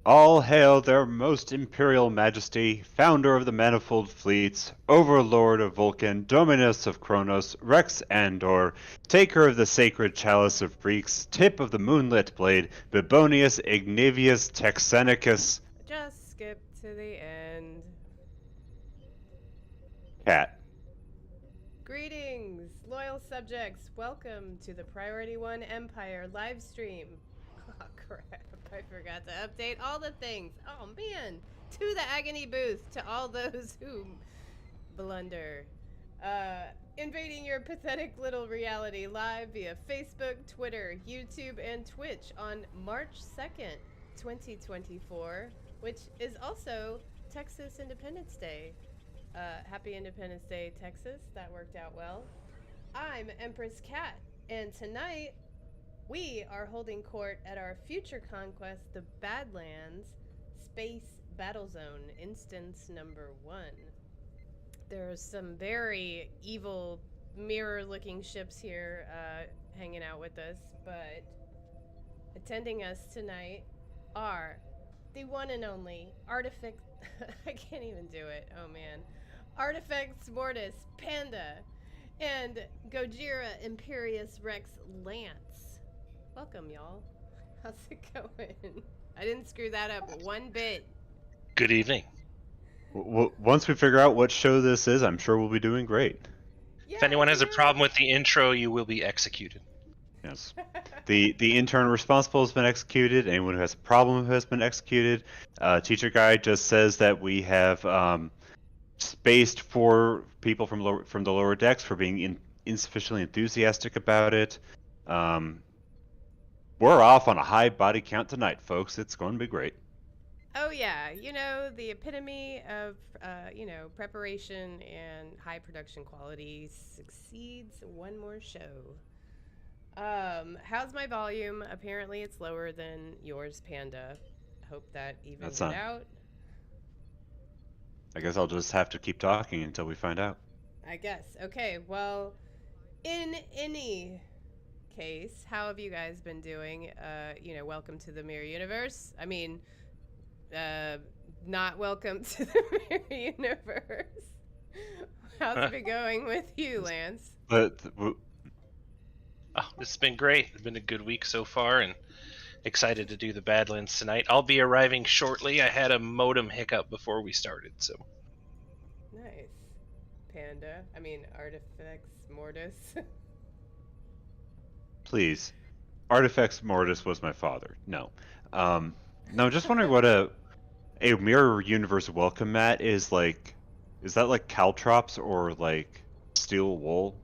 All hail their most imperial majesty, founder of the manifold fleets, overlord of Vulcan, dominus of Kronos, Rex Andor, taker of the sacred chalice of Greeks, tip of the moonlit blade, Bibonius Ignavius Texenicus. Just skip to the end. Cat. Greetings, loyal subjects. Welcome to the Priority One Empire live stream. Oh crap, I forgot to update all the things. Oh man, to the agony booth, to all those who blunder. Invading your pathetic little reality live via Facebook, Twitter, YouTube, and Twitch on March 2nd, 2024, which is also Texas Independence Day. Happy Independence Day, Texas. That worked out well. I'm Empress Cat, and tonight we are holding court at our future conquest, the Badlands Space Battle Zone, instance number 1. There's some very evil mirror-looking ships here hanging out with us, but attending us tonight are the one and only Artifact... I can't even do it. Oh, man. Artifacts Mortis Panda and Gojira Imperious Rex Lance. Welcome, y'all. How's it going? I didn't screw that up one bit. Good evening. Once we figure out what show this is, I'm sure we'll be doing great. Yeah, If anyone has a problem with the intro, you will be executed. Yes. The intern responsible has been executed. Anyone who has a problem has been executed. Teacher guide just says that we have spaced 4 people from the lower decks for being insufficiently enthusiastic about it. We're off on a high body count tonight, folks. It's going to be great. Oh yeah, the epitome of preparation and high production quality succeeds one more show. How's my volume? Apparently it's lower than yours, Panda. Hope that evens it out. I guess I'll just have to keep talking until we find out. I guess. Okay, well, in any case, how have you guys been doing? Welcome to the Mirror Universe. I mean, not welcome to the Mirror Universe. How's it been going with you, Lance? It's been great. It's been a good week so far, and excited to do the Badlands tonight. I'll be arriving shortly. I had a modem hiccup before we started, so. Nice. Panda. I mean, Artifacts Mortis. Please. Artifacts Mortis was my father. No. No, just wondering what a Mirror Universe welcome mat is like. Is that like caltrops or like steel wool?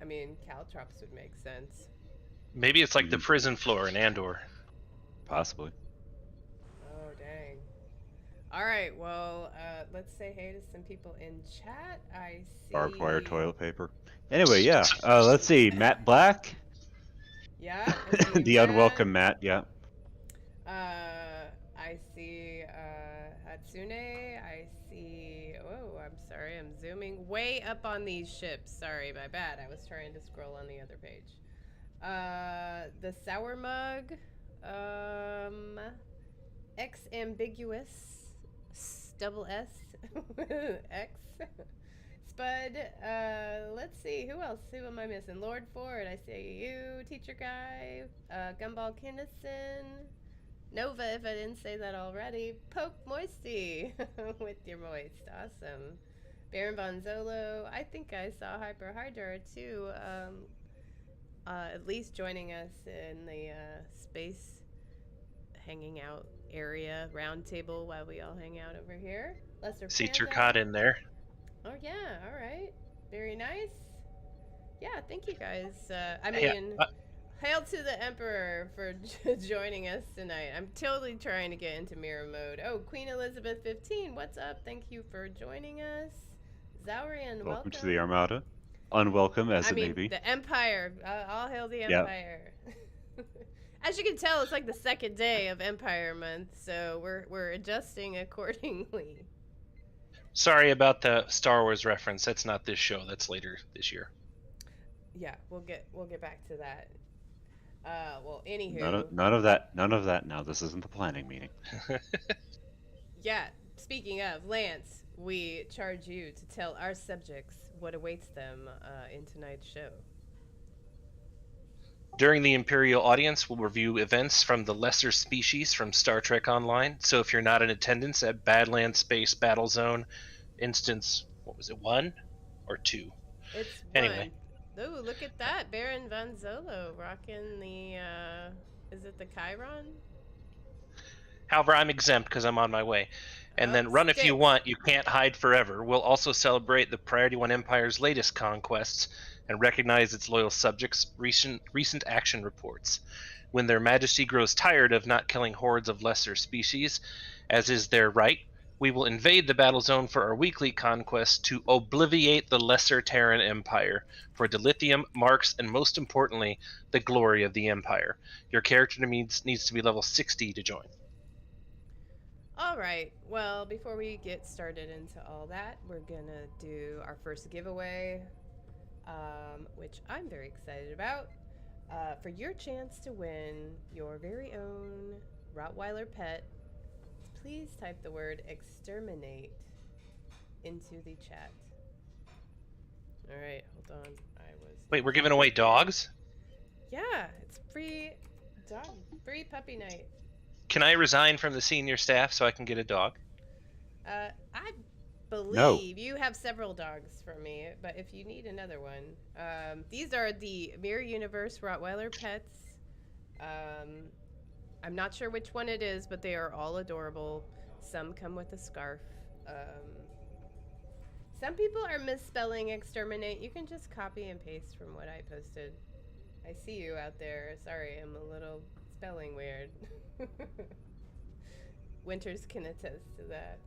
I mean, caltrops would make sense. Maybe it's like the prison floor in Andor. Possibly. Oh, dang. All right, well, let's say hey to some people in chat. I see... Barbed wire toilet paper. Anyway, yeah. Let's see. Matt Black? Yeah. The Matt. unwelcome Matt, yeah. I see Hatsune. I see... Oh, I'm sorry. I'm zooming way up on these ships. Sorry, my bad. I was trying to scroll on the other page. The Sour Mug. X ambiguous. Double S. X. Spud. Let's see. Who else? Who am I missing? Lord Ford. I see you. Teacher Guy. Gumball Kinnison. Nova, if I didn't say that already. Poke Moisty with your moist. Awesome. Baron Bonzolo. I think I saw Hyper Hydra too. At least joining us in the space hanging out area round table while we all hang out over here. Lesser See Panda. Turcot in there. Oh yeah, all right. Very nice. Yeah, thank you guys. Hail to the Emperor for joining us tonight. I'm totally trying to get into mirror mode. Oh, Queen Elizabeth 15, what's up? Thank you for joining us. Zaurian, welcome. To the Armada. Unwelcome as it may be. The Empire. All hail the Empire. Yep. As you can tell, it's like the second day of Empire Month, so we're adjusting accordingly. Sorry about the Star Wars reference. That's not this show. That's later this year. Yeah, we'll get back to that. Well, anywho. None of that. None of that. Now this isn't the planning meeting. Yeah, speaking of, Lance, we charge you to tell our subjects what awaits them in tonight's show. During the Imperial audience, we'll review events from the Lesser Species from Star Trek Online. So if you're not in attendance at Badlands Space Battle Zone, instance, what was it, 1 or 2? It's Anyway. one. Ooh, look at that. Baron Von Zolo rocking the, is it the Chiron? However, I'm exempt because I'm on my way. And then run if you Sticks. want, you can't hide forever. We'll also celebrate the Priority 1 Empire's latest conquests and recognize its loyal subjects' recent action reports. When their majesty grows tired of not killing hordes of lesser species, as is their right, we will invade the battle zone for our weekly conquest to obliviate the Lesser Terran Empire for dilithium, marks, and most importantly, the glory of the Empire. Your character needs to be level 60 to join. All right. Well, before we get started into all that, we're gonna do our first giveaway, which I'm very excited about. For your chance to win your very own Rottweiler pet, please type the word exterminate into the chat. All right, hold on. Wait, we're giving away dogs? Yeah, it's free puppy night. Can I resign from the senior staff so I can get a dog? I believe you have several dogs for me, but if you need another one, these are the Mirror Universe Rottweiler pets. I'm not sure which one it is, but they are all adorable. Some come with a scarf. Some people are misspelling exterminate. You can just copy and paste from what I posted. I see you out there. Sorry, I'm a little spelling weird. Winters can attest to that.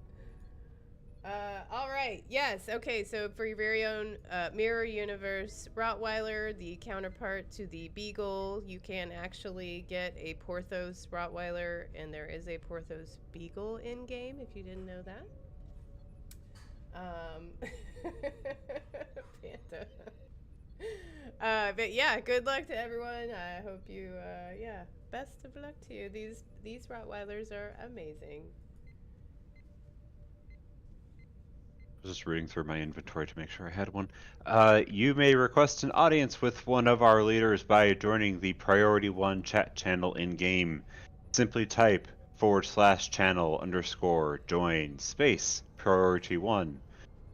All right. Yes. Okay. So for your very own Mirror Universe Rottweiler, the counterpart to the Beagle, you can actually get a Porthos Rottweiler, and there is a Porthos Beagle in game. If you didn't know that. Panda. But yeah, good luck to everyone. I hope you. Yeah. Best of luck to you. These Rottweilers are amazing. I was just reading through my inventory to make sure I had one. You may request an audience with one of our leaders by joining the Priority 1 chat channel in-game. Simply type /channel_join space Priority 1,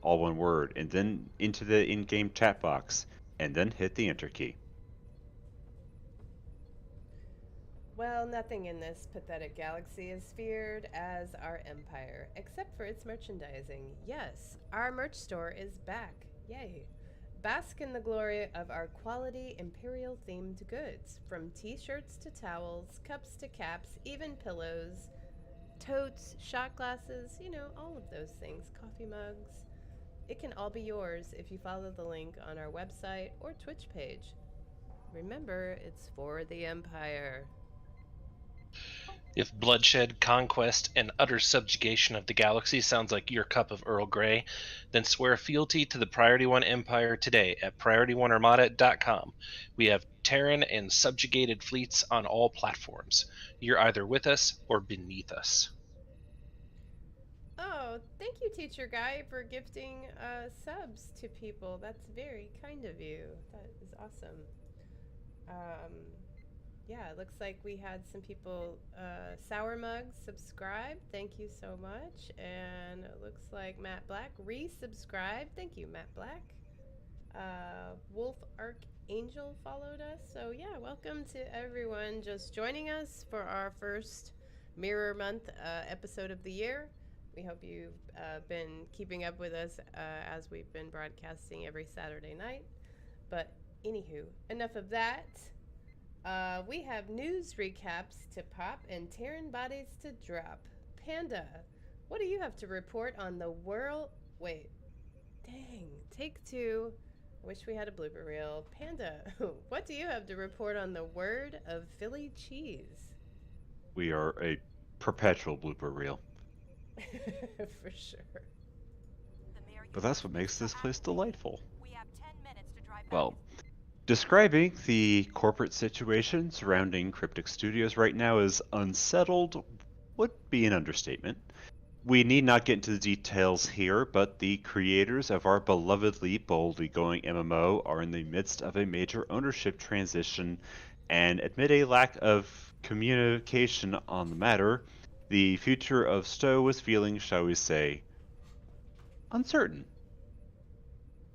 all one word, and then into the in-game chat box, and then hit the enter key. Well, nothing in this pathetic galaxy is feared as our empire, except for its merchandising. Yes, our merch store is back. Yay. Bask in the glory of our quality Imperial-themed goods, from t-shirts to towels, cups to caps, even pillows, totes, shot glasses, all of those things, coffee mugs. It can all be yours if you follow the link on our website or Twitch page. Remember, it's for the Empire. If bloodshed, conquest, and utter subjugation of the galaxy sounds like your cup of Earl Grey, then swear fealty to the Priority 1 Empire today at PriorityOneArmada.com. We have Terran and subjugated fleets on all platforms. You're either with us or beneath us. Oh, thank you, Teacher Guy, for gifting subs to people. That's very kind of you. That is awesome. Yeah, it looks like we had some people, Sour Mugs, subscribe. Thank you so much. And it looks like Matt Black resubscribed. Thank you, Matt Black. Wolf Archangel followed us. So yeah, welcome to everyone just joining us for our first Mirror Month episode of the year. We hope you've been keeping up with us as we've been broadcasting every Saturday night. But anywho, enough of that. We have news recaps to pop and Terran bodies to drop. Panda, what do you have to report on the world? Wait, dang, take two. I wish we had a blooper reel. Panda, what do you have to report on the word of Philly cheese? We are a perpetual blooper reel. For sure. But that's what makes this place delightful. Well, Describing the corporate situation surrounding Cryptic Studios right now as unsettled would be an understatement. We need not get into the details here, but the creators of our belovedly boldly going MMO are in the midst of a major ownership transition and admit a lack of communication on the matter. The future of Stowe was feeling, shall we say, uncertain.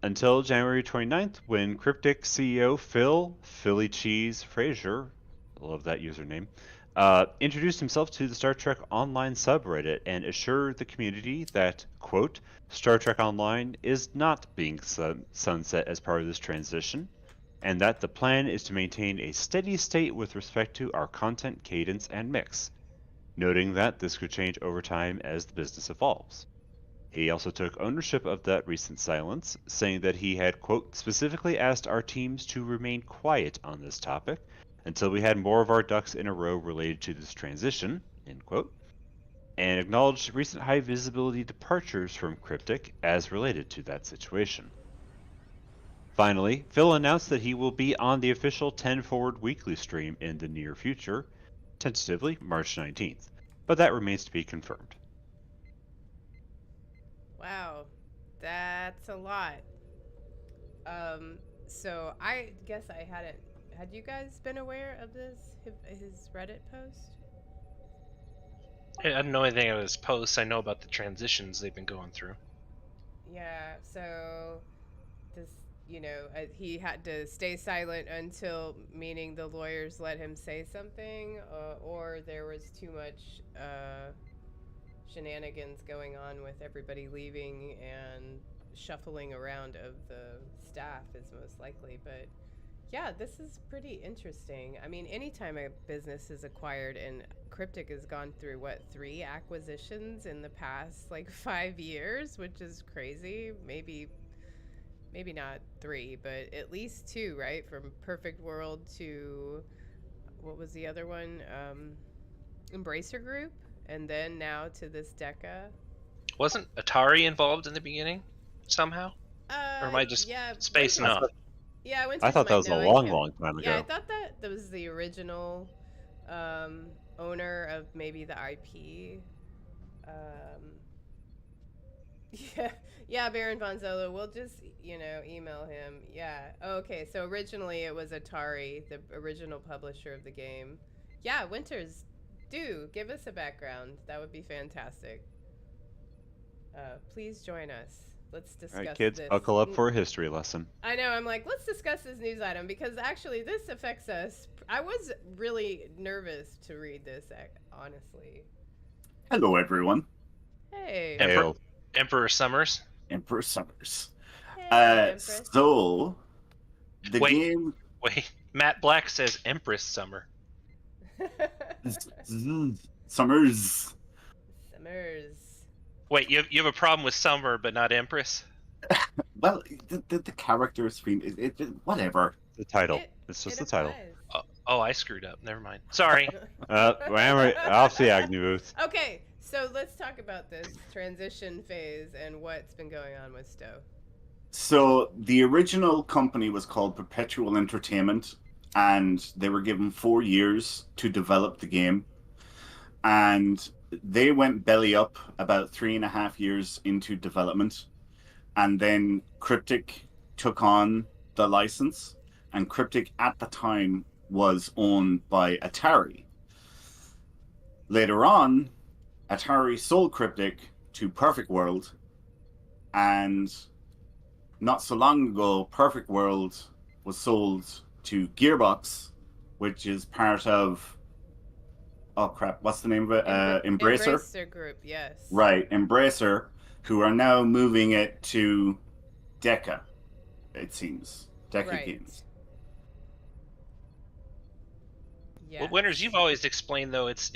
Until January 29th, when Cryptic CEO Philly Cheese Frazier, I love that username, introduced himself to the Star Trek Online subreddit and assured the community that, quote, Star Trek Online is not being sunset as part of this transition, and that the plan is to maintain a steady state with respect to our content cadence and mix, noting that this could change over time as the business evolves. He also took ownership of that recent silence, saying that he had, quote, specifically asked our teams to remain quiet on this topic until we had more of our ducks in a row related to this transition, end quote, and acknowledged recent high visibility departures from Cryptic as related to that situation. Finally, Phil announced that he will be on the official 10 Forward weekly stream in the near future, tentatively March 19th, but that remains to be confirmed. Wow, that's a lot. So I guess I hadn't. Had you guys been aware of this? His Reddit post? I don't know anything about his posts. I know about the transitions they've been going through. Yeah. So this, he had to stay silent until, meaning the lawyers let him say something, or there was too much shenanigans going on with everybody leaving and shuffling around of the staff is most likely. But yeah, this is pretty interesting. I mean, anytime a business is acquired, and Cryptic has gone through what, 3 acquisitions in the past like 5 years, which is crazy. Maybe not 3, but at least 2, right? From Perfect World to, what was the other one? Embracer Group, and then now to this Deca. Wasn't Atari involved in the beginning somehow? Or am I just spacing off? Yeah, I thought that was a long time ago. Yeah, I thought that was the original owner of maybe the IP. Yeah, Baron Von Zolo. We'll just, email him. Yeah. Okay, so originally it was Atari, the original publisher of the game. Yeah, Winters, do give us a background. That would be fantastic. Please join us. Let's discuss All right, kids, this. buckle up for a history lesson. I know, I'm like, let's discuss this news item because actually this affects us. I was really nervous to read this, honestly. Hello, everyone. Hey. Emperor Summers. Emperor Summers. Hey, Empress. So, the game... Wait, Matt Black says Empress Summer. Summers. Wait, you have a problem with Summer, but not Empress? Well, the character's theme, whatever. The title. It's just the title. Oh, I screwed up. Never mind. Sorry. Off the Agnew booth. Okay, so let's talk about this transition phase and what's been going on with Stowe. So, the original company was called Perpetual Entertainment, and they were given 4 years to develop the game. And they went belly up about 3.5 years into development. And then Cryptic took on the license. And Cryptic at the time was owned by Atari. Later on, Atari sold Cryptic to Perfect World. And not so long ago, Perfect World was sold to Gearbox, which is part of... Oh crap, what's the name of it? Embracer? Embracer Group, yes. Right, Embracer, who are now moving it to Deca, it seems. Deca Games. Yeah. Well, Winters, you've always explained though it's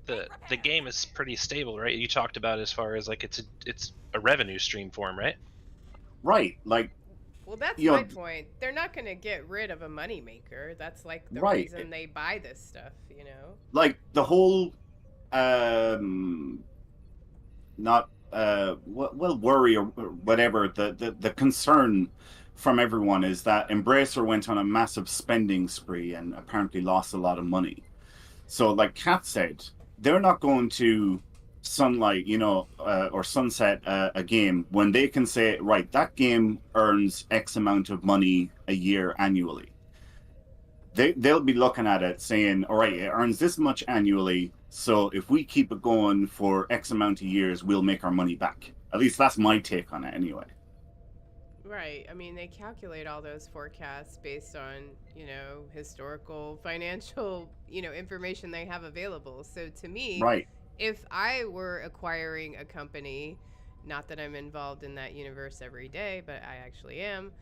the game is pretty stable, right? You talked about as far as like it's a revenue stream for them, right? Right, like... Well, that's my point. They're not going to get rid of a moneymaker. That's like the reason they buy this stuff, Like the whole, worry or whatever, the concern from everyone is that Embracer went on a massive spending spree and apparently lost a lot of money. So, like Kat said, they're not going to sunlight, or sunset a game when they can say, right, that game earns X amount of money a year annually. They'll be looking at it saying, all right, it earns this much annually. So if we keep it going for X amount of years, we'll make our money back. At least that's my take on it anyway. Right. I mean, they calculate all those forecasts based on, historical, financial, information they have available. So to me, Right. if I were acquiring a company, not that I'm involved in that universe every day, but I actually am,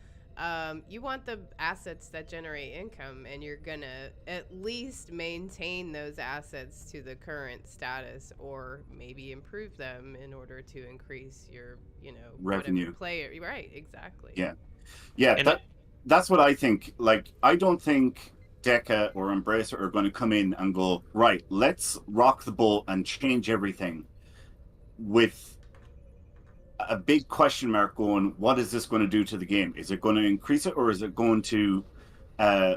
you want the assets that generate income, and you're going to at least maintain those assets to the current status, or maybe improve them in order to increase your, Revenue. Player. Right, exactly. Yeah. Yeah, And that's what I think. Like, I don't think Deca or Embracer are going to come in and go, right, let's rock the boat and change everything with a big question mark going, what is this going to do to the game? Is it going to increase it, or is it going to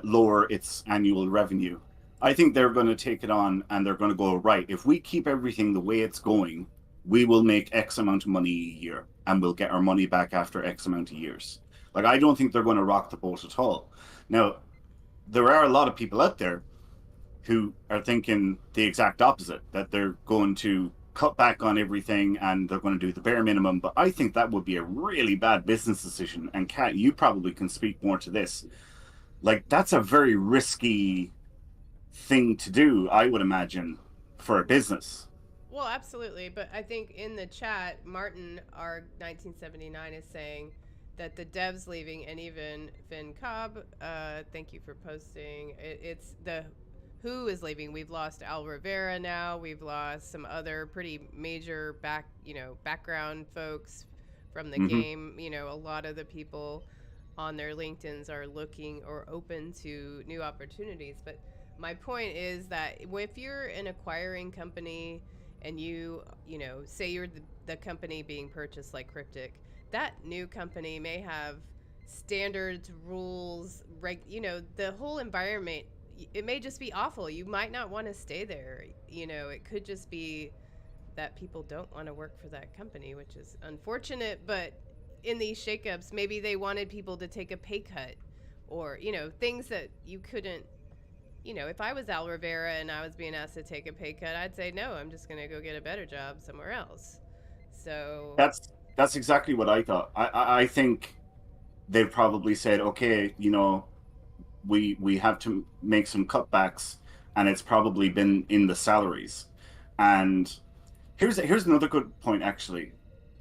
lower its annual revenue? I think they're going to take it on and they're going to go, right, if we keep everything the way it's going, we will make X amount of money a year and we'll get our money back after X amount of years. Like, I don't think they're going to rock the boat at all. Now, there are a lot of people out there who are thinking the exact opposite, that they're going to cut back on everything and they're going to do the bare minimum. But I think that would be a really bad business decision. And Kat, you probably can speak more to this. Like, that's a very risky thing to do, I would imagine, for a business. Well, absolutely. But I think in the chat, Martin, our 1979, is saying that the devs leaving, and even Finn Cobb, thank you for posting. It's the who is leaving. We've lost Al Rivera now. We've lost some other pretty major background folks from the game. A lot of the people on their LinkedIn's are looking or open to new opportunities. But my point is that if you're an acquiring company and you say you're the company being purchased like Cryptic, that new company may have standards, rules, the whole environment. It may just be awful. You might not want to stay there. It could just be that people don't want to work for that company, which is unfortunate. But in these shakeups, maybe they wanted people to take a pay cut, or, things that you couldn't, if I was Al Rivera and I was being asked to take a pay cut, I'd say, no, I'm just going to go get a better job somewhere else. So that's exactly what I thought. I think they probably said, okay, we have to make some cutbacks, and it's probably been in the salaries. And here's another good point, actually.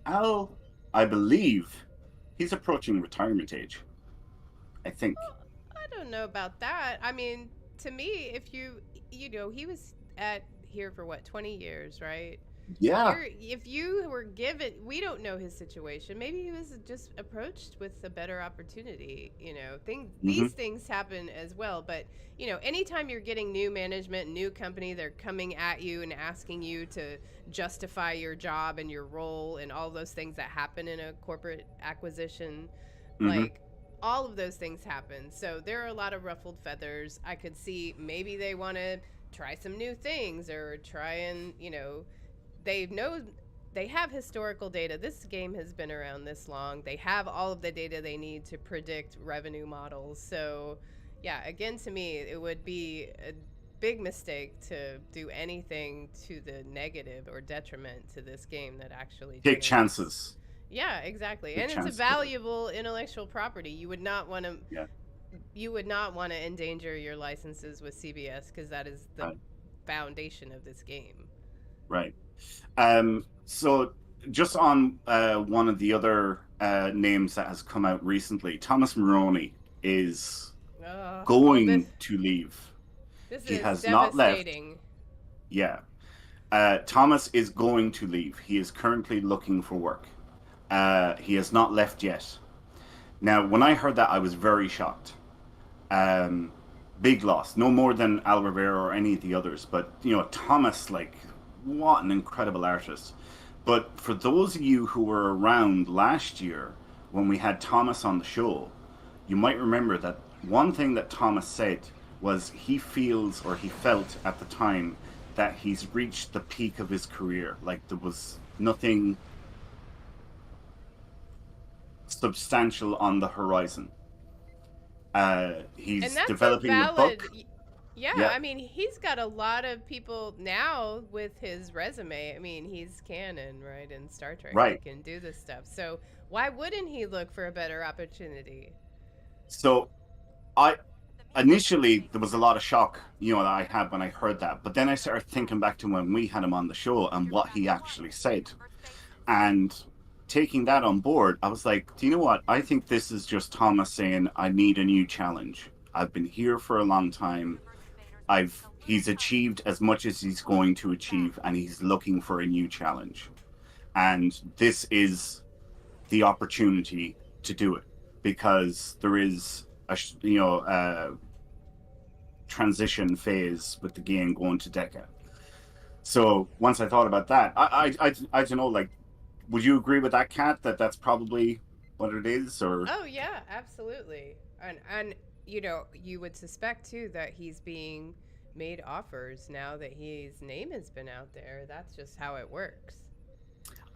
Al, I believe he's approaching retirement age, I think. Well, I don't know about that. I mean, to me, if he was here for 20 years, right? Yeah. If you were given, we don't know his situation. Maybe he was just approached with a better opportunity. These things happen as well. But anytime you're getting new management, new company, they're coming at you and asking you to justify your job and your role and all those things that happen in a corporate acquisition. Like, all of those things happen. So there are a lot of ruffled feathers. I could see maybe they want to try some new things, or try and they have historical data. This game has been around this long. They have all of the data they need to predict revenue models. So, yeah, again, to me, it would be a big mistake to do anything to the negative or detriment to this game that actually take chances. Yeah, exactly. And it's a valuable intellectual property. You would not want to. Yeah. You would not want to endanger your licenses with CBS, because that is the foundation of this game. Right. So just on one of the other names that has come out recently, Thomas Maroney is going to leave. He has not left. Yeah. Thomas is going to leave. He is currently looking for work. He has not left yet. Now, when I heard that, I was very shocked. Big loss. No more than Al Rivera or any of the others. But, Thomas, what an incredible artist. But for those of you who were around last year when we had Thomas on the show, you might remember that one thing that Thomas said was he feels, or he felt at the time, that he's reached the peak of his career. Like there was nothing substantial on the horizon. He's And that's developing a the valid. book. Yeah, Yeah. I mean, he's got a lot of people now with his resume. I mean, he's canon, right, in Star Trek. Right. He can do this stuff. So why wouldn't he look for a better opportunity? So I initially there was a lot of shock, that I had when I heard that. But then I started thinking back to when we had him on the show and what he actually said. And taking that on board, I was like, do you know what? I think this is just Thomas saying, I need a new challenge. I've been here for a long time. He's achieved as much as he's going to achieve, and he's looking for a new challenge. And this is the opportunity to do it, because there is a transition phase with the game going to Deca. So once I thought about that, I don't know, like, would you agree with that, Kat, that that's probably what it is? Or Oh yeah, absolutely. And you would suspect too that he's being made offers now that his name has been out there. That's just how it works.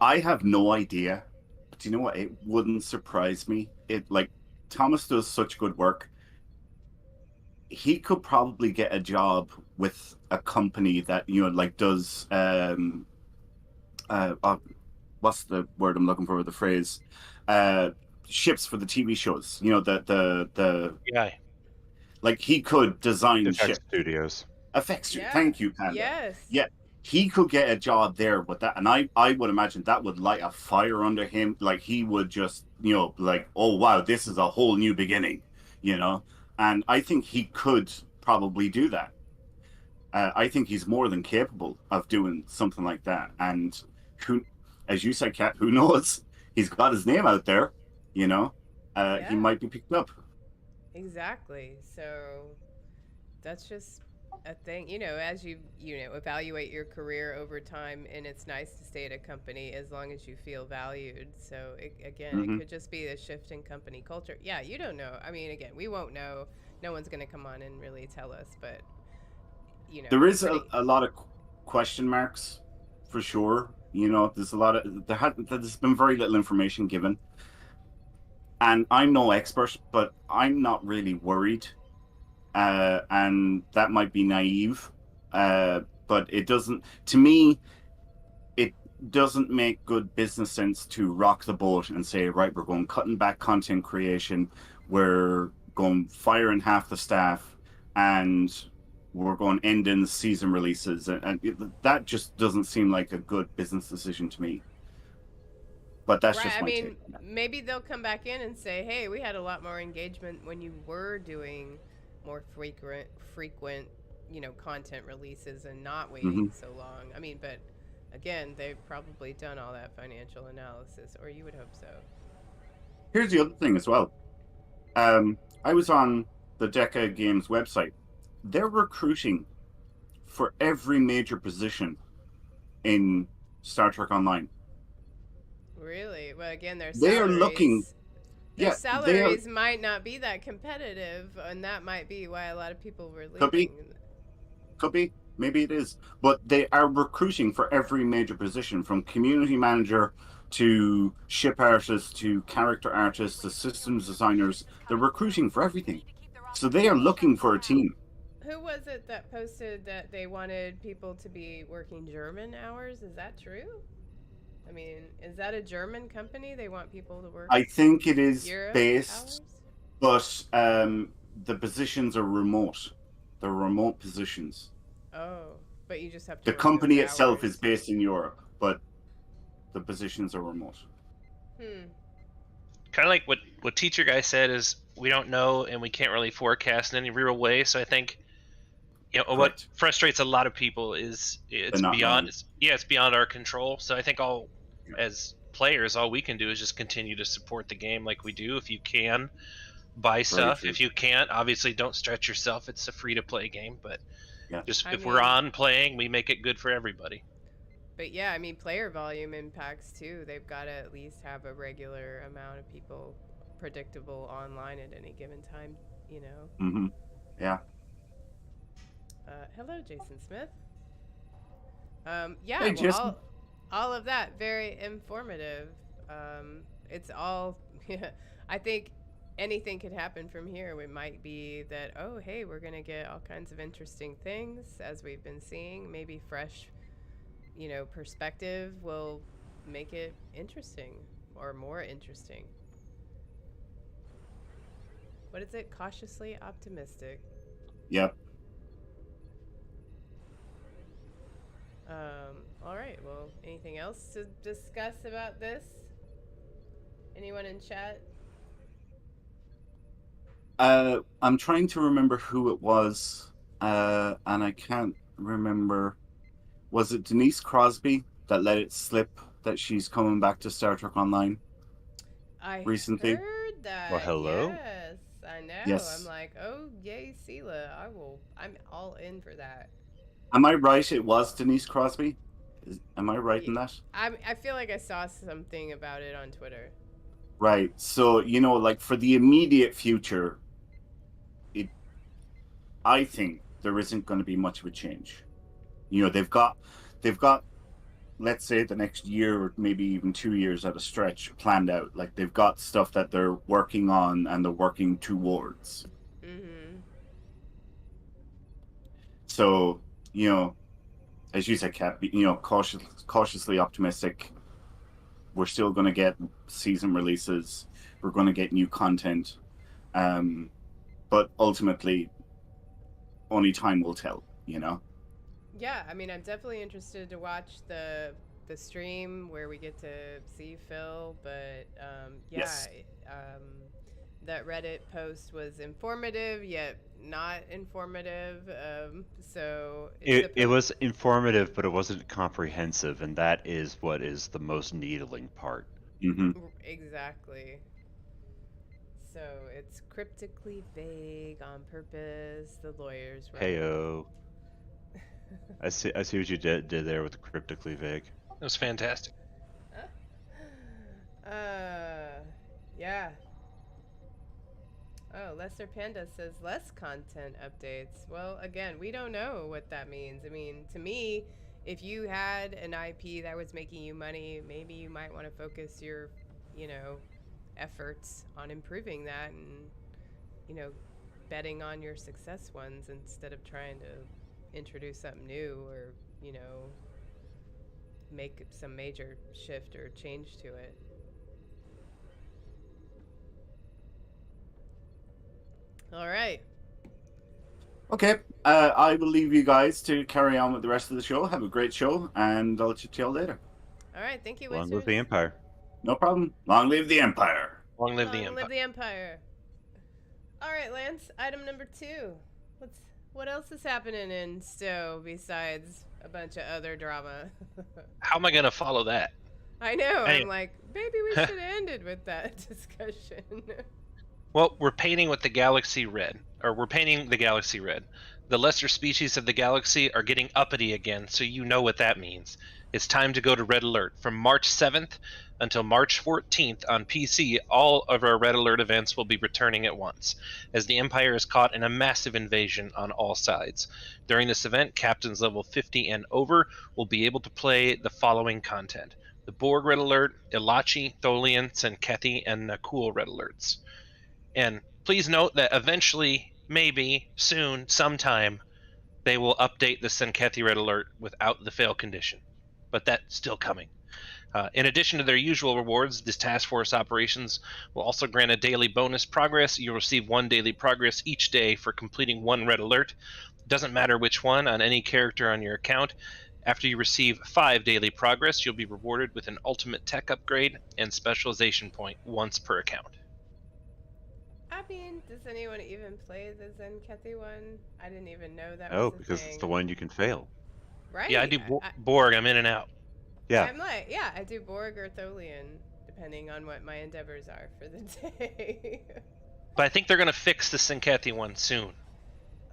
I have no idea. But do you know what? It wouldn't surprise me. Thomas does such good work. He could probably get a job with a company that does what's the word I'm looking for? The phrase ships for the TV shows. The Yeah. like he could design Effects ship Studios. effects. Yeah. Thank you, Panda. Yes. Yeah, he could get a job there with that, and I would imagine that would light a fire under him. Like he would just like, oh wow, this is a whole new beginning, and I think he could probably do that. I think he's more than capable of doing something like that. And who, as you said, Kat, who knows? He's got his name out there, Yeah. He might be picked up. Exactly. So that's just a thing, as you evaluate your career over time, and it's nice to stay at a company as long as you feel valued. So it could just be a shift in company culture. Yeah, you don't know. I mean, again, we won't know. No one's going to come on and really tell us, but there is a lot of question marks for sure. There's a lot of there's been very little information given, and I'm no expert, but I'm not really worried. And that might be naive, but it doesn't. To me, it doesn't make good business sense to rock the boat and say, right, we're going cutting back content creation, we're going firing half the staff, and we're going ending season releases, and that just doesn't seem like a good business decision to me. But that's right. just my take. Maybe they'll come back in and say, hey, we had a lot more engagement when you were doing more frequent content releases and not waiting so long. I mean, but again, they've probably done all that financial analysis, or you would hope so. Here's the other thing as well. I was on the Deca Games website. They're recruiting for every major position in Star Trek Online. Really? Well, again, They are looking. Their Yeah, salaries might not be that competitive, and that might be why a lot of people were leaving. Could be. Maybe it is. But they are recruiting for every major position, from community manager to ship artists to character artists to systems designers. They're recruiting for everything. So they are looking for a team. Who was it that posted that they wanted people to be working German hours? Is that true? I mean, is that a German company? They want people to work. I think it is Europe based, hours? but the positions are remote. They're remote positions. Oh, but you just have to. The work company those itself hours. is based in Europe, but the positions are remote. Kind of like what Teacher Guy said is we don't know and we can't really forecast in any real way. So I think what frustrates a lot of people is it's beyond it's beyond our control. So I think as players, all we can do is just continue to support the game like we do. If you can, buy stuff. If you can't, obviously don't stretch yourself. It's a free to play game, but if we're on playing, we make it good for everybody. But yeah, I mean, player volume impacts too. They've got to at least have a regular amount of people predictable online at any given time, you know. Mm-hmm. Yeah. Hello, Jason Smith. Hey, Yeah, well, Jason. all of that very informative. It's all. I think anything could happen from here. It might be that, oh, hey, we're gonna get all kinds of interesting things as we've been seeing. Maybe fresh, perspective will make it interesting or more interesting. What is it? Cautiously optimistic. Yep. All right. Well, anything else to discuss about this? Anyone in chat? I'm trying to remember who it was, and I can't remember. Was it Denise Crosby that let it slip that she's coming back to Star Trek Online I recently? heard that. Well, hello? Yes, I know. I'm Yes. like, oh, yay, Sela. I'm all in for that. Am I right? It was Denise Crosby. Am I right Yeah, in that? I feel like I saw something about it on Twitter. Right. So, like for the immediate future, I think there isn't going to be much of a change. They've got, let's say the next year or maybe even 2 years at a stretch planned out. Like they've got stuff that they're working on and they're working towards. Mm-hmm. So, as you said, Kat, cautiously optimistic. We're still going to get season releases. We're going to get new content. But ultimately, only time will tell, Yeah, I mean, I'm definitely interested to watch the stream where we get to see Phil, but yeah, Yes. that Reddit post was informative yet not informative. So It was informative, but it wasn't comprehensive, and that is what is the most needling part. Mm-hmm. Exactly. So it's cryptically vague on purpose. The lawyers write. Heyo. I see what you did there with the cryptically vague. It was fantastic. Yeah. Oh, Lester Panda says less content updates. Well, again, we don't know what that means. I mean, to me, if you had an IP that was making you money, maybe you might want to focus your, efforts on improving that and, betting on your success ones instead of trying to introduce something new or, make some major shift or change to it. All right. Okay. I will leave you guys to carry on with the rest of the show. Have a great show, and I'll chat to you all later. All right. Thank you, Long Wizards. live the Empire. No problem. Long live the Empire. Long live the Long Empire. live the Empire. All right, Lance. Item number 2. What else is happening in Stowe besides a bunch of other drama? How am I going to follow that? I know. Hey. I'm like, maybe we should have ended with that discussion. Well, we're painting with the galaxy red, or we're painting the galaxy red. The lesser species of the galaxy are getting uppity again, so you know what that means. It's time to go to Red Alert. From March 7th until March 14th on PC, all of our Red Alert events will be returning at once, as the Empire is caught in a massive invasion on all sides. During this event, captains level 50 and over will be able to play the following content: the Borg Red Alert, Ilachi, Tholian, Senkethi, and Nakul Red Alerts. And please note that eventually, maybe, soon, sometime, they will update the Senkethi Red Alert without the fail condition. But that's still coming. In addition to their usual rewards, this task force operations will also grant a daily bonus progress. You'll receive 1 daily progress each day for completing 1 red alert. Doesn't matter which one on any character on your account. After you receive 5 daily progress, you'll be rewarded with an ultimate tech upgrade and specialization point once per account. I mean, does anyone even play the Zenkethi one? I didn't even know that Oh, was a because thing. it's the one you can fail. Right? Yeah, I do Borg. I'm in and out. Yeah. I'm like, yeah, I do Borg or Tholian, depending on what my endeavors are for the day. But I think they're going to fix the Senkethi one soon.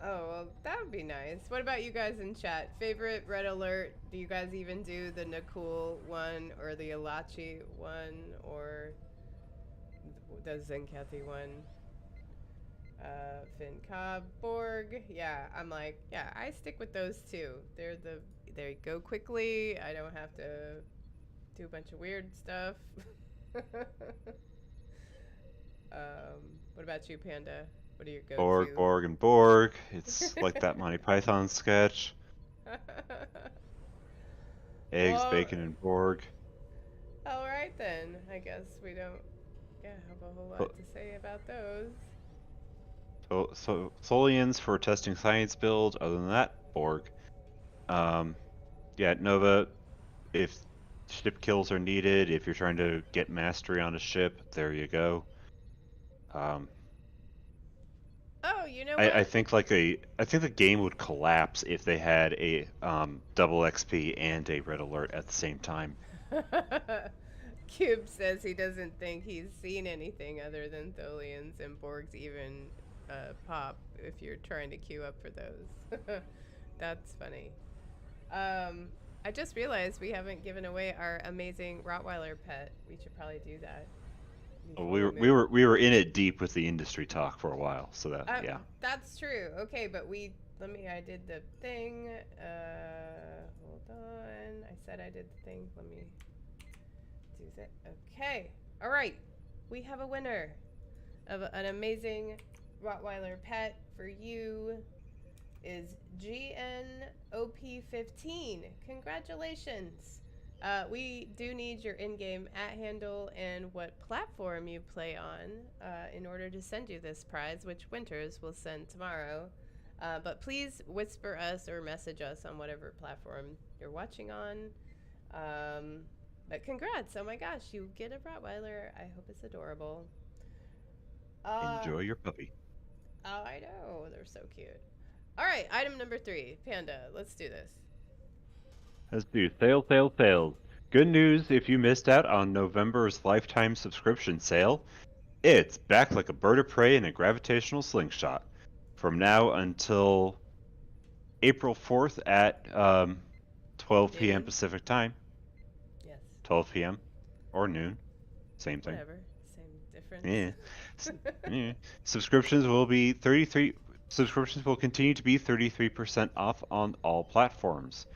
Oh, well, that would be nice. What about you guys in chat? Favorite Red Alert? Do you guys even do the Nakul one or the Ilachi one? Or does Zenkathy one. Finn Cobb, Borg. Yeah, I'm like, yeah, I stick with those two. They go quickly. I don't have to do a bunch of weird stuff. What about you, Panda? What are your Borg, go-to? Borg, and Borg. It's like that Monty Python sketch. Eggs, Well, bacon, and Borg. all right then. I guess we don't, yeah, have a whole lot to say about those. So Tholians for testing science build. Other than that, Borg. Yeah, Nova. If ship kills are needed, if you're trying to get mastery on a ship, there you go. Oh, you know I what? think I think the game would collapse if they had a double XP and a red alert at the same time. Cube says he doesn't think he's seen anything other than Tholians and Borgs even pop if you're trying to queue up for those. That's funny. I just realized we haven't given away our amazing Rottweiler pet. We should probably do that. We were in it deep with the industry talk for a while, so that yeah. That's true. Okay, but I did the thing. Hold on. I said I did the thing. Let me do that. Okay. All right. We have a winner of an amazing Rottweiler pet for you. Is GNOP15. Congratulations. We do need your in-game @handle and what platform you play on in order to send you this prize, which Winters will send tomorrow. But please whisper us or message us on whatever platform you're watching on. But congrats. Oh my gosh, you get a Rottweiler. I hope it's adorable. Enjoy your puppy. Oh, I know. They're so cute. All right, item number 3. Panda, let's do this. Let's do sales. Good news if you missed out on November's lifetime subscription sale. It's back like a bird of prey in a gravitational slingshot. From now until April 4th at 12 p.m. Pacific time. Yes. 12 p.m. or noon. Same thing. Whatever. Same difference. Yeah. Subscriptions will continue to be 33% off on all platforms.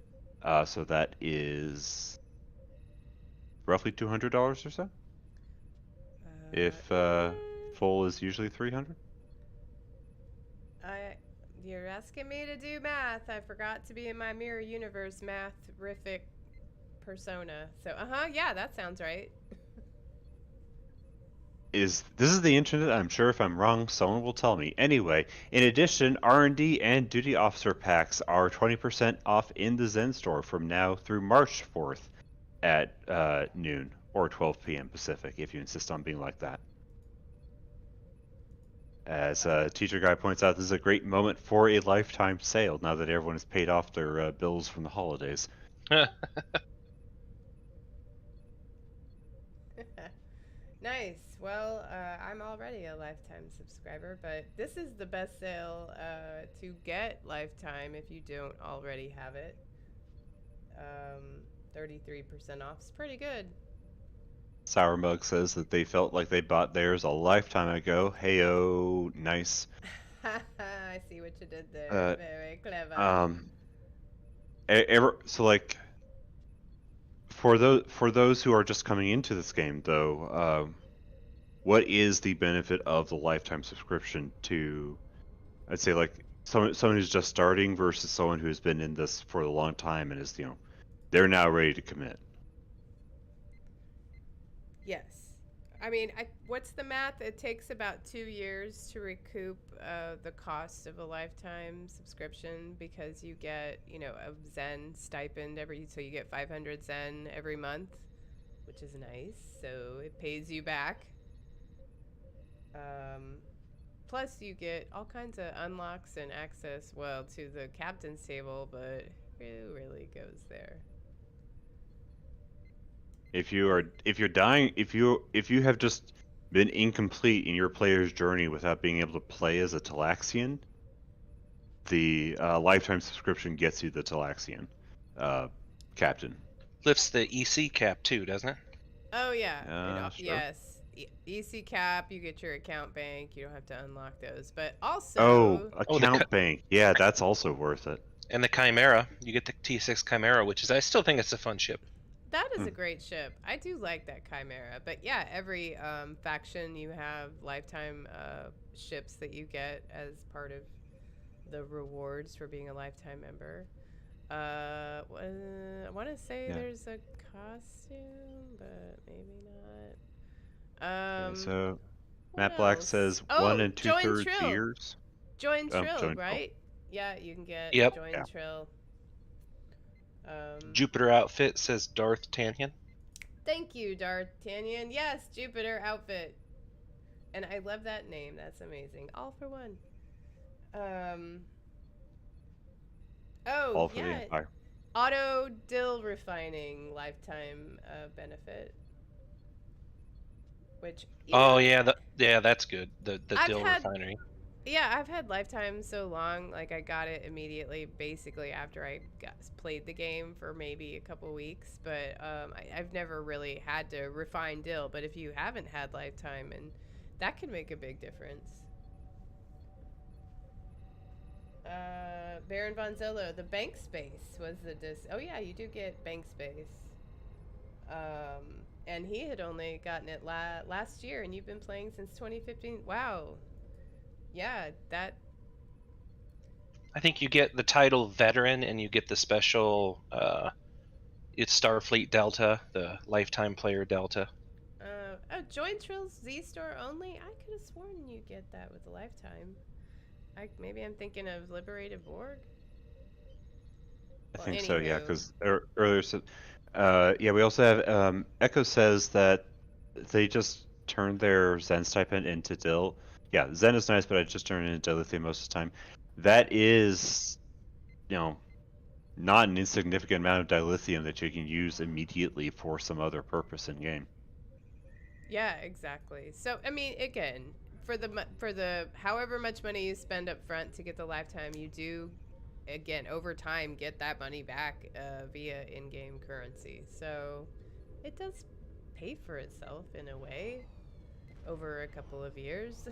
So that is roughly $200 or so. If full is usually $300. You're asking me to do math. I forgot to be in my mirror universe math-rific persona. So yeah, that sounds right. This is the internet. I'm sure if I'm wrong, someone will tell me. Anyway, in addition, R&D and duty officer packs are 20% off in the Zen store from now through March 4th at noon or 12 p.m. Pacific, if you insist on being like that. As Teacher Guy points out, this is a great moment for a lifetime sale now that everyone has paid off their bills from the holidays. Nice. Well, I'm already a lifetime subscriber, but this is the best sale to get lifetime if you don't already have it. 33% off is pretty good. Sour Mug says that they felt like they bought theirs a lifetime ago. Heyo, nice. I see what you did there. Very clever. So like, for those who are just coming into this game, though, what is the benefit of the lifetime subscription to, I'd say, like someone who's just starting versus someone who's been in this for a long time and is, they're now ready to commit? Yes. I mean, what's the math? It takes about 2 years to recoup the cost of a lifetime subscription because you get, a Zen stipend so you get 500 Zen every month, which is nice. So it pays you back. Plus you get all kinds of unlocks and access, to the captain's table, but who really goes there? If you have just been incomplete in your player's journey without being able to play as a Talaxian, the lifetime subscription gets you the Talaxian captain. Lifts the EC cap too, doesn't it? Oh yeah. Sure. Yes. EC Cap, you get your account bank. You don't have to unlock those. But also, Oh, Oh, the account bank. Yeah, that's also worth it. And the Chimera, you get the T6 Chimera, which is I still think it's a fun ship. that is a great ship. I do like that Chimera. But yeah, every faction you have lifetime ships that you get as part of the rewards for being a lifetime member. I want to say Yeah. there's a costume, but maybe not. Okay, so What Matt Black else? says Oh, 1 and join 2/3 Trill. years. Join Join Trill, Trill. right? Yeah, you can get Yep. Join Yeah. Trill. Jupiter outfit says Darth Tanyan. Thank you, D'Artagnan. Yes, Jupiter outfit. And I love that name. That's amazing. All for one. Oh, All for the yeah. Empire. Auto dill refining lifetime benefit. Which Oh yeah, that's good. The I've dill had- refinery. Yeah, I've had lifetime so long. Like I got it immediately, basically after I played the game for maybe a couple weeks. But I've never really had to refine dill. But if you haven't had lifetime, and that can make a big difference. Baron von Zolo, the bank space was the oh yeah, you do get bank space. And he had only gotten it last year, and you've been playing since 2015. Wow. Yeah, that. I think you get the title veteran, and you get the special. It's Starfleet Delta, the lifetime player Delta. Join Trill's Z Store only. I could have sworn you get that with a lifetime. Maybe I'm thinking of Liberated Borg. I Well, think so, yeah, anywho. because earlier said, yeah, we also have Echo says that they just turned their Zen stipend into Dill. Yeah, Zen is nice, but I just turn it into dilithium most of the time. That is, not an insignificant amount of dilithium that you can use immediately for some other purpose in game. Yeah, exactly. So I mean, again, for the however much money you spend up front to get the lifetime, you do, again, over time get that money back via in-game currency. So it does pay for itself in a way over a couple of years.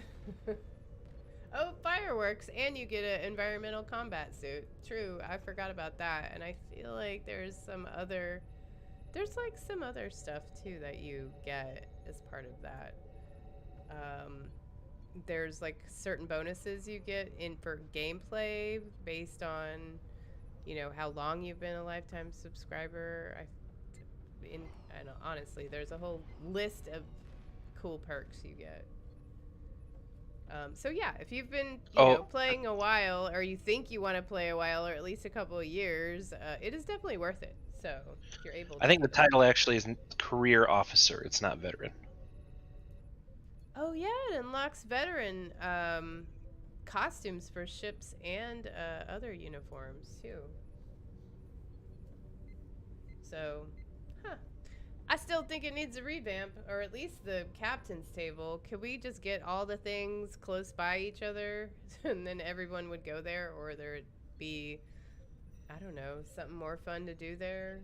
Oh, fireworks, and you get an environmental combat suit. True, I forgot about that, and I feel like there's some other stuff too that you get as part of that. There's like certain bonuses you get in for gameplay based on, how long you've been a lifetime subscriber. And honestly, there's a whole list of cool perks you get. So yeah, if you've been playing a while, or you think you want to play a while, or at least a couple of years, it is definitely worth it. So if you're able to. I think the title actually is career officer. It's not veteran. Oh yeah, it unlocks veteran costumes for ships and other uniforms too. So, I still think it needs a revamp, or at least the captain's table. Could we just get all the things close by each other, and then everyone would go there, or there'd be, I don't know, something more fun to do there?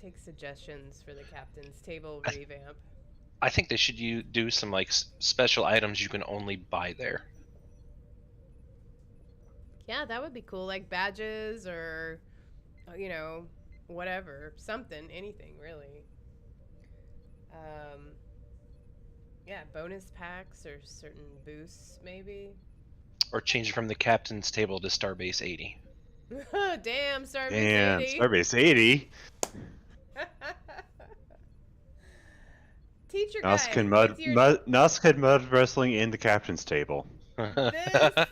Take suggestions for the captain's table revamp. I think they should do some like special items you can only buy there. Yeah, that would be cool, like badges or, whatever, something, anything really. Yeah, bonus packs or certain boosts maybe. Or change it from the captain's table to Starbase 80. Damn, Starbase Damn, 80. Starbase 80. Teacher guy. Nausicaa mud wrestling in the captain's table. This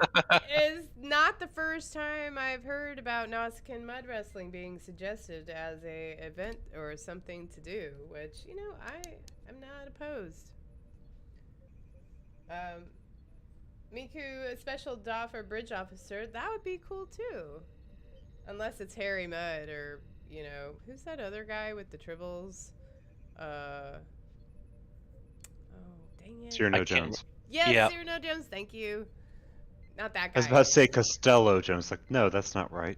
is not the first time I've heard about Nausicaa mud wrestling being suggested as a event or something to do, which, I'm not opposed. Miku, a special DOF or bridge officer, that would be cool too. Unless it's Harry Mudd or, who's that other guy with the tribbles? Oh, dang it. Cyrano Jones. Yes, Yeah. Cyrano Jones, thank you. Not that guy. I was about to say Costello Jones. Like, no, that's not right.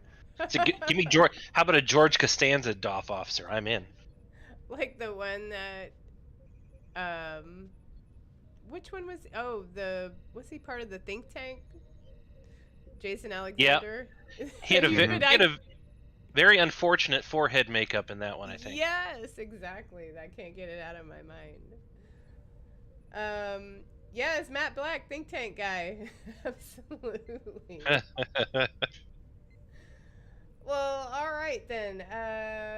So give me George. How about a George Costanza DOF officer? I'm in. Like the one that Which one was? Oh, was he part of the think tank? Jason Yeah, Alexander. he had a very unfortunate forehead makeup in that one, I think. Yes, exactly. I can't get it out of my mind. Yes, Matt Black, think tank guy. Absolutely. Well, all right then.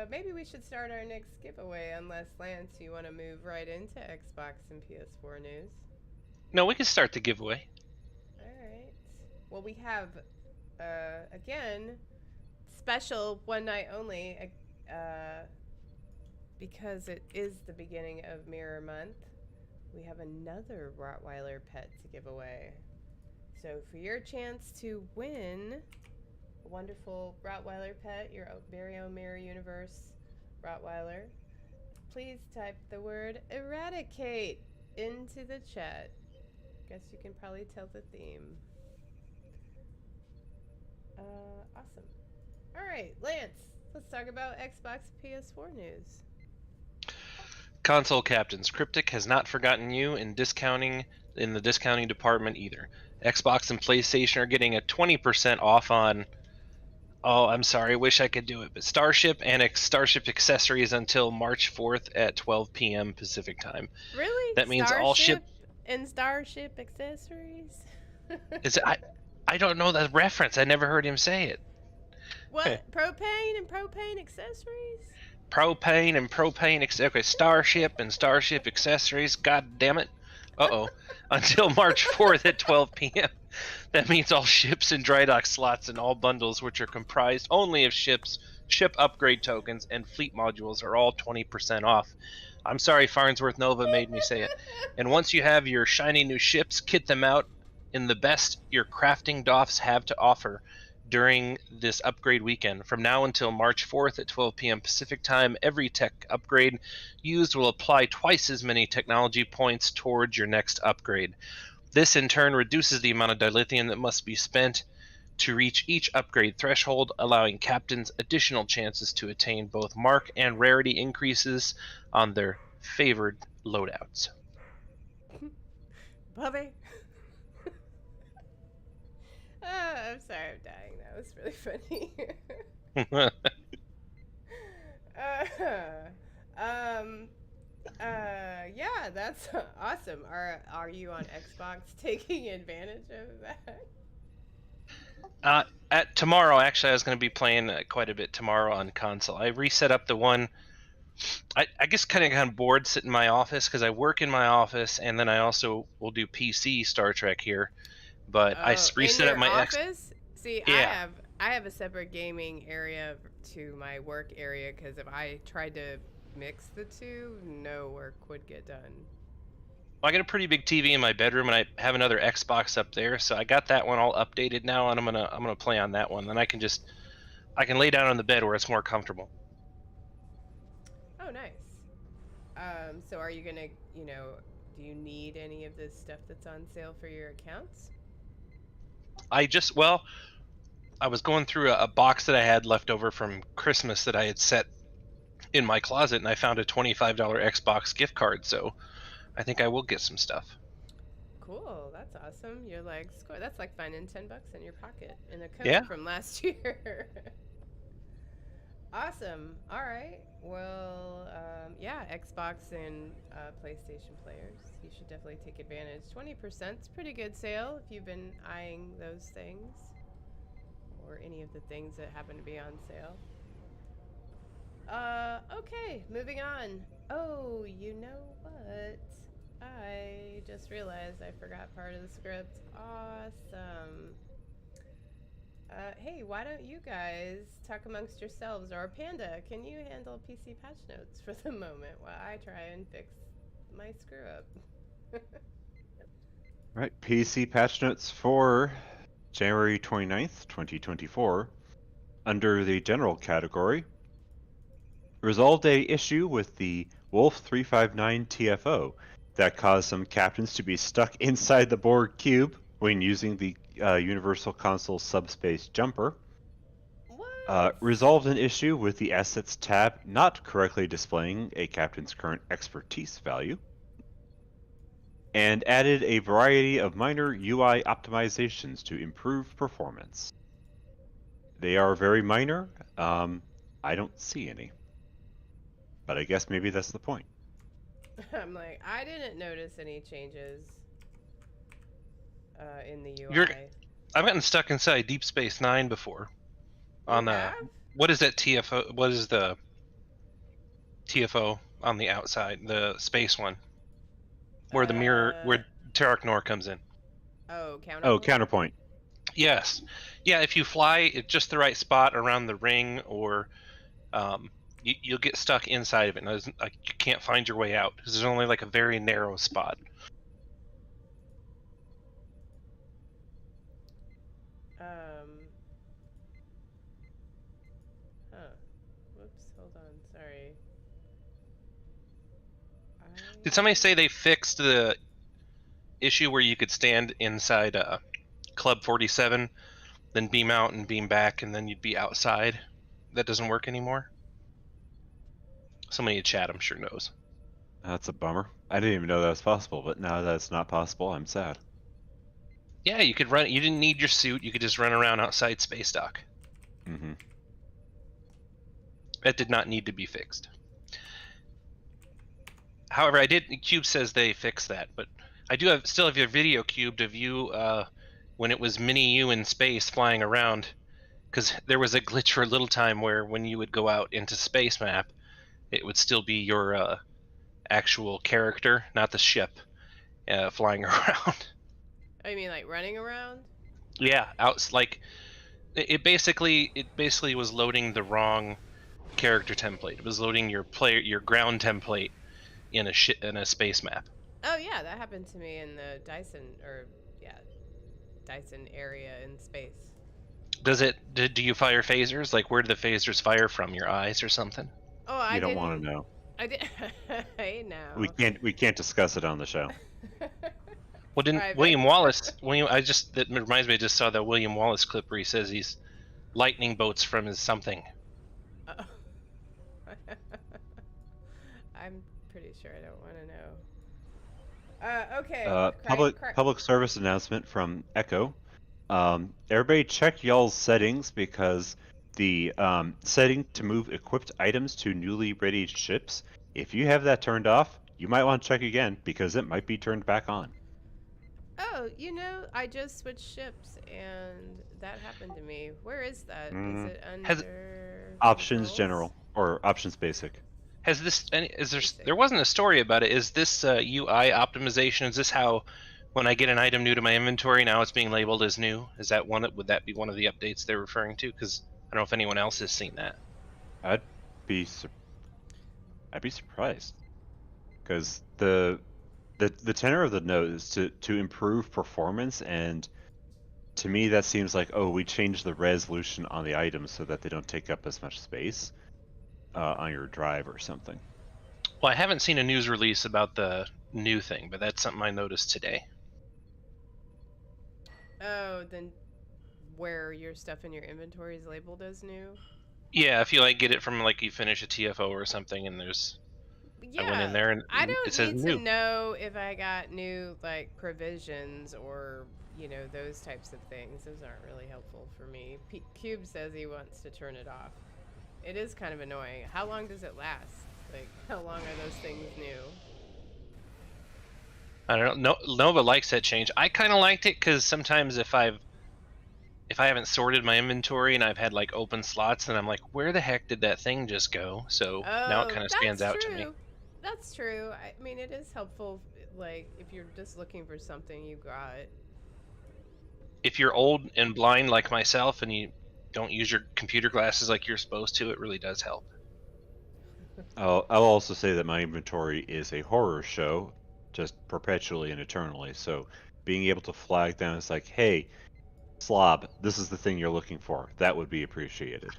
Maybe we should start our next giveaway, unless Lance, you want to move right into Xbox and PS4 news. No, we can start the giveaway. All right. Well, we have, again, special one night only, because it is the beginning of Mirror Month. We have another Rottweiler pet to give away. So for your chance to win a wonderful Rottweiler pet, your very own Mirror Universe Rottweiler, please type the word eradicate into the chat. Guess you can probably tell the theme. Awesome. All right, Lance, let's talk about Xbox PS4 news. Console captains, Cryptic has not forgotten you in the discounting department either. Xbox and PlayStation are getting a 20% off on, oh, I'm sorry, wish I could do it, but Starship and Starship accessories until March 4th at 12 p.m. Pacific time. Really? That means Starship all ship and Starship accessories? is it, I don't know that reference. I never heard him say it. What? Propane and propane accessories? Propane and propane okay, Starship and Starship accessories, god damn it. Until March 4th at 12 p.m. That means all ships and dry dock slots and all bundles which are comprised only of ship upgrade tokens and fleet modules are all 20% off. I'm sorry, Farnsworth Nova made me say it. And once you have your shiny new ships, kit them out in the best your crafting doffs have to offer during this upgrade weekend. From now until March 4th at 12 p.m. Pacific time, every tech upgrade used will apply twice as many technology points towards your next upgrade. This in turn reduces the amount of dilithium that must be spent to reach each upgrade threshold, allowing captains additional chances to attain both mark and rarity increases on their favored loadouts. Bobby. I'm sorry, I'm dying. That was really funny. Yeah, that's awesome. Are you on Xbox taking advantage of that? Tomorrow, actually, I was going to be playing quite a bit tomorrow on console. I reset up the one. I guess kind of bored sitting in my office because I work in my office, and then I also will do PC Star Trek here. But I reset up my office. See, yeah. I have a separate gaming area to my work area because if I tried to mix the two, no work would get done. Well, I got a pretty big TV in my bedroom, and I have another Xbox up there, so I got that one all updated now, and I'm gonna play on that one. Then I can lay down on the bed where it's more comfortable. Oh, nice. So are you gonna, do you need any of this stuff that's on sale for your accounts? I was going through a box that I had left over from Christmas that I had set in my closet, and I found a $25 Xbox gift card, so I think I will get some stuff. Cool, that's awesome. You're like, score. That's like finding $10 in your pocket in a code from last year. Awesome. All right. Well, yeah, Xbox and PlayStation players, you should definitely take advantage. 20% is pretty good sale if you've been eyeing those things or any of the things that happen to be on sale. Okay, moving on. Oh, you know what? I just realized I forgot part of the script. Awesome. Hey, why don't you guys talk amongst yourselves? Or Panda, can you handle PC patch notes for the moment while I try and fix my screw up? Right, PC patch notes for January 29th, 2024. Under the general category, resolved a issue with the Wolf 359 TFO that caused some captains to be stuck inside the Borg cube when using the Universal Console Subspace Jumper. What? Resolved an issue with the Assets tab not correctly displaying a captain's current expertise value. and added a variety of minor UI optimizations to improve performance. They are very minor. I don't see any. But I guess maybe that's the point. I'm like, I didn't notice any changes in the UI. I've gotten stuck inside Deep Space Nine before. You have? What is that TFO? What is the TFO on the outside? The space one, where the mirror, where Terok Nor comes in. Oh, counterpoint. Oh, counterpoint. Yes, yeah. If you fly at just the right spot around the ring, or you'll get stuck inside of it, and you can't find your way out because there's only like a very narrow spot. Whoops. Hold on. Sorry. Did somebody say they fixed the issue where you could stand inside Club 47, then beam out and beam back, and then you'd be outside? That doesn't work anymore? Somebody in chat, I'm sure, knows. That's a bummer. I didn't even know that was possible, but now that it's not possible, I'm sad. Yeah, you could run. You didn't need your suit. You could just run around outside Space Dock. Mm-hmm. That did not need to be fixed. However, Cube says they fixed that, but I do still have your video cubed of you when it was mini you in space flying around, because there was a glitch for a little time where when you would go out into space map, it would still be your actual character, not the ship, flying around. Oh, you mean like running around? Yeah, like it basically was loading the wrong character template. It was loading your ground template in a space map. Oh yeah, that happened to me in the Dyson area in space. Do you fire phasers? Like, where do the phasers fire from? Your eyes or something? Oh, I don't want to know. I did. Hey, now. We can't discuss it on the show. Well, didn't William Wallace? That reminds me. I just saw that William Wallace clip where he says he's lightning bolts from his something. I'm pretty sure I don't want to know. Okay. Public service announcement from Echo. Everybody check y'all's settings, because the setting to move equipped items to newly readied ships, if you have that turned off, you might want to check again, because it might be turned back on. Oh, I just switched ships and that happened to me. Where is that? Is it under Options controls? General or Options Basic? There wasn't a story about it. Is this UI optimization? Is this how, when I get an item new to my inventory, now it's being labeled as new? Would that be one of the updates they're referring to? Because I don't know if anyone else has seen that. I'd be surprised, because the tenor of the note is to improve performance, and to me that seems like, oh, we changed the resolution on the items so that they don't take up as much space on your drive or something. Well, I haven't seen a news release about the new thing, but that's something I noticed today. Oh, then where your stuff in your inventory is labeled as new? Yeah, if you get it from you finish a TFO or something, and there's Yeah, I went in there and I don't it says need new. to know if I got new provisions or those types of things. Those aren't really helpful for me. Cube says he wants to turn it off. It is kind of annoying. How long does it last? How long are those things new? I don't know. Nova likes that change. I kind of liked it because sometimes if I haven't sorted my inventory and I've had open slots, then I'm like, where the heck did that thing just go? So now it kind of stands out to me. That's true. I mean, it is helpful. If you're just looking for something, you got it. If you're old and blind like myself and you don't use your computer glasses like you're supposed to, it really does help. I'll also say that my inventory is a horror show, just perpetually and eternally. So being able to flag down, it's like, hey, slob, this is the thing you're looking for. That would be appreciated.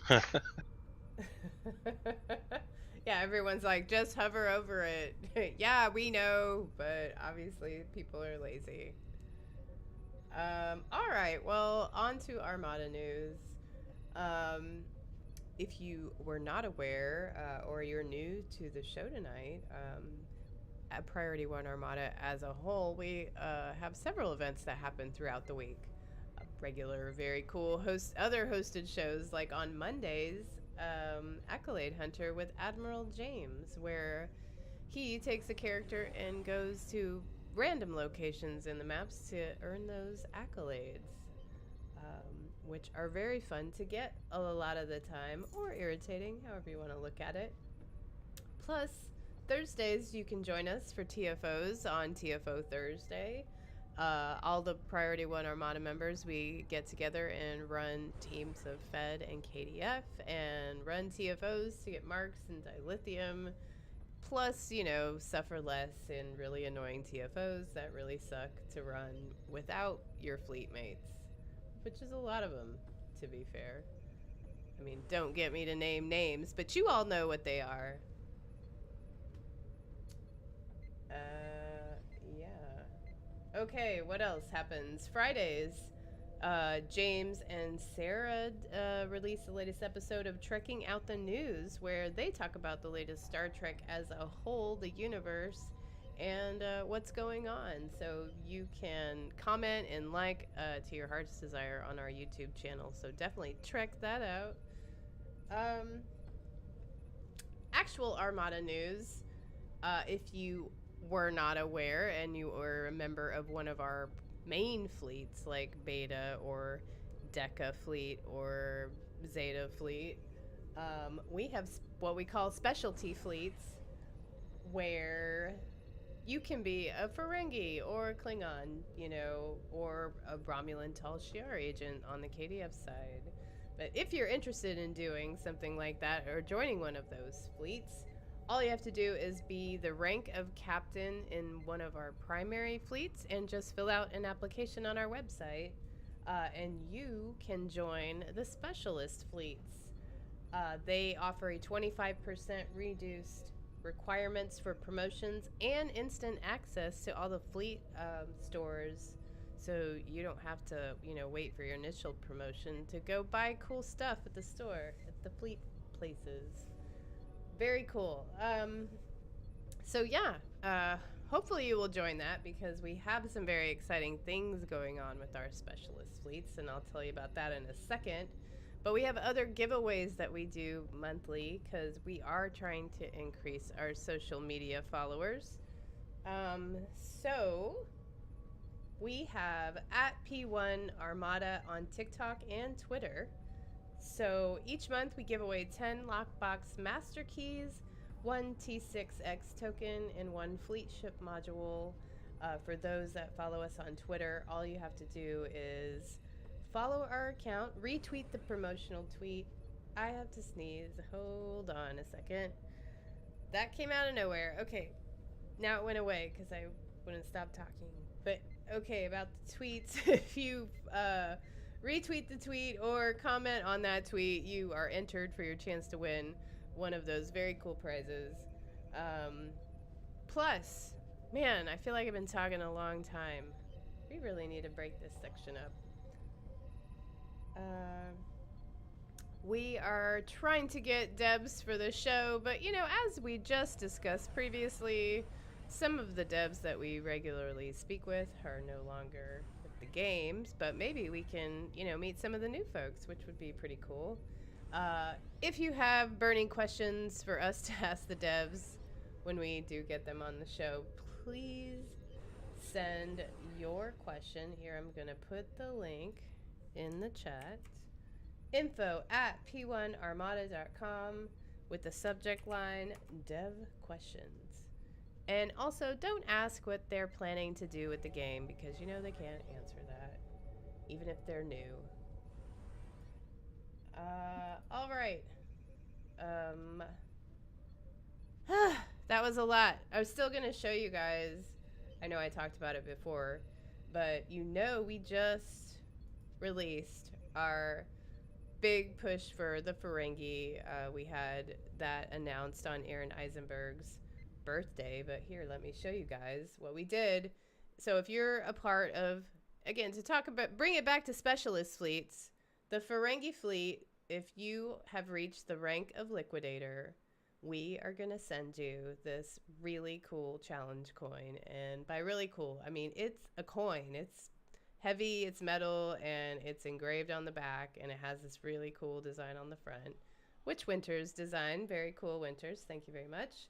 Yeah, everyone's like, just hover over it. Yeah, we know, but obviously people are lazy. All right, well, on to Armada news. If you were not aware, or you're new to the show tonight, at Priority One Armada as a whole, we have several events that happen throughout the week. Regular, very cool other hosted shows, like on Mondays, Accolade Hunter with Admiral James, where he takes a character and goes to random locations in the maps to earn those accolades, which are very fun to get a lot of the time, or irritating, however you want to look at it. Plus, Thursdays you can join us for TFOs on TFO Thursday. All the Priority One Armada members, we get together and run teams of Fed and KDF and run TFOs to get marks and dilithium. Plus, suffer less in really annoying TFOs that really suck to run without your fleet mates, which is a lot of them, to be fair. I mean, don't get me to name names, but you all know what they are. Yeah. Okay, what else happens? Fridays, James and Sarah release the latest episode of Trekking Out the News, where they talk about the latest Star Trek as a whole, the universe, and what's going on. So you can comment and like to your heart's desire on our YouTube channel. So definitely check that out. Actual Armada news. If you were not aware and you were a member of one of our main fleets like Beta or Deca fleet or Zeta fleet, we have what we call specialty fleets, where you can be a Ferengi or a Klingon, or a Romulan Tal Shiar agent on the KDF side. But if you're interested in doing something like that or joining one of those fleets, all you have to do is be the rank of captain in one of our primary fleets and just fill out an application on our website, and you can join the specialist fleets. They offer a 25% reduced requirements for promotions and instant access to all the fleet stores, so you don't have to, wait for your initial promotion to go buy cool stuff at the store, at the fleet places. Very cool. So yeah, hopefully you will join that, because we have some very exciting things going on with our specialist fleets, and I'll tell you about that in a second. But we have other giveaways that we do monthly, because we are trying to increase our social media followers. So we have at P1 Armada on TikTok and Twitter. So each month we give away 10 lockbox master keys, 1 T6X token, and 1 fleet ship module. For those that follow us on Twitter, all you have to do is follow our account, retweet the promotional tweet. I have to sneeze. Hold on a second. That came out of nowhere. Okay, now it went away because I wouldn't stop talking. But okay, about the tweets, if you retweet the tweet or comment on that tweet, you are entered for your chance to win one of those very cool prizes. Plus, man, I feel like I've been talking a long time. We really need to break this section up. We are trying to get devs for the show, but as we just discussed previously, some of the devs that we regularly speak with are no longer with the games, but maybe we can, meet some of the new folks, which would be pretty cool. If you have burning questions for us to ask the devs when we do get them on the show, please send your question. Here, I'm going to put the link in the chat. info@p1armada.com with the subject line dev questions. And also, don't ask what they're planning to do with the game, because they can't answer that, even if they're new. All right. That was a lot. I was still going to show you guys. I know I talked about it before, but we just released our big push for the Ferengi. We had that announced on Aaron Eisenberg's birthday, but here, let me show you guys what we did. So if you're a part of, again, to talk about, bring it back to specialist fleets, the Ferengi fleet, if you have reached the rank of liquidator, we are going to send you this really cool challenge coin. And by really cool, I mean it's a coin. It's heavy, it's metal, and it's engraved on the back, and it has this really cool design on the front. Which Winters design. Very cool, Winters. Thank you very much.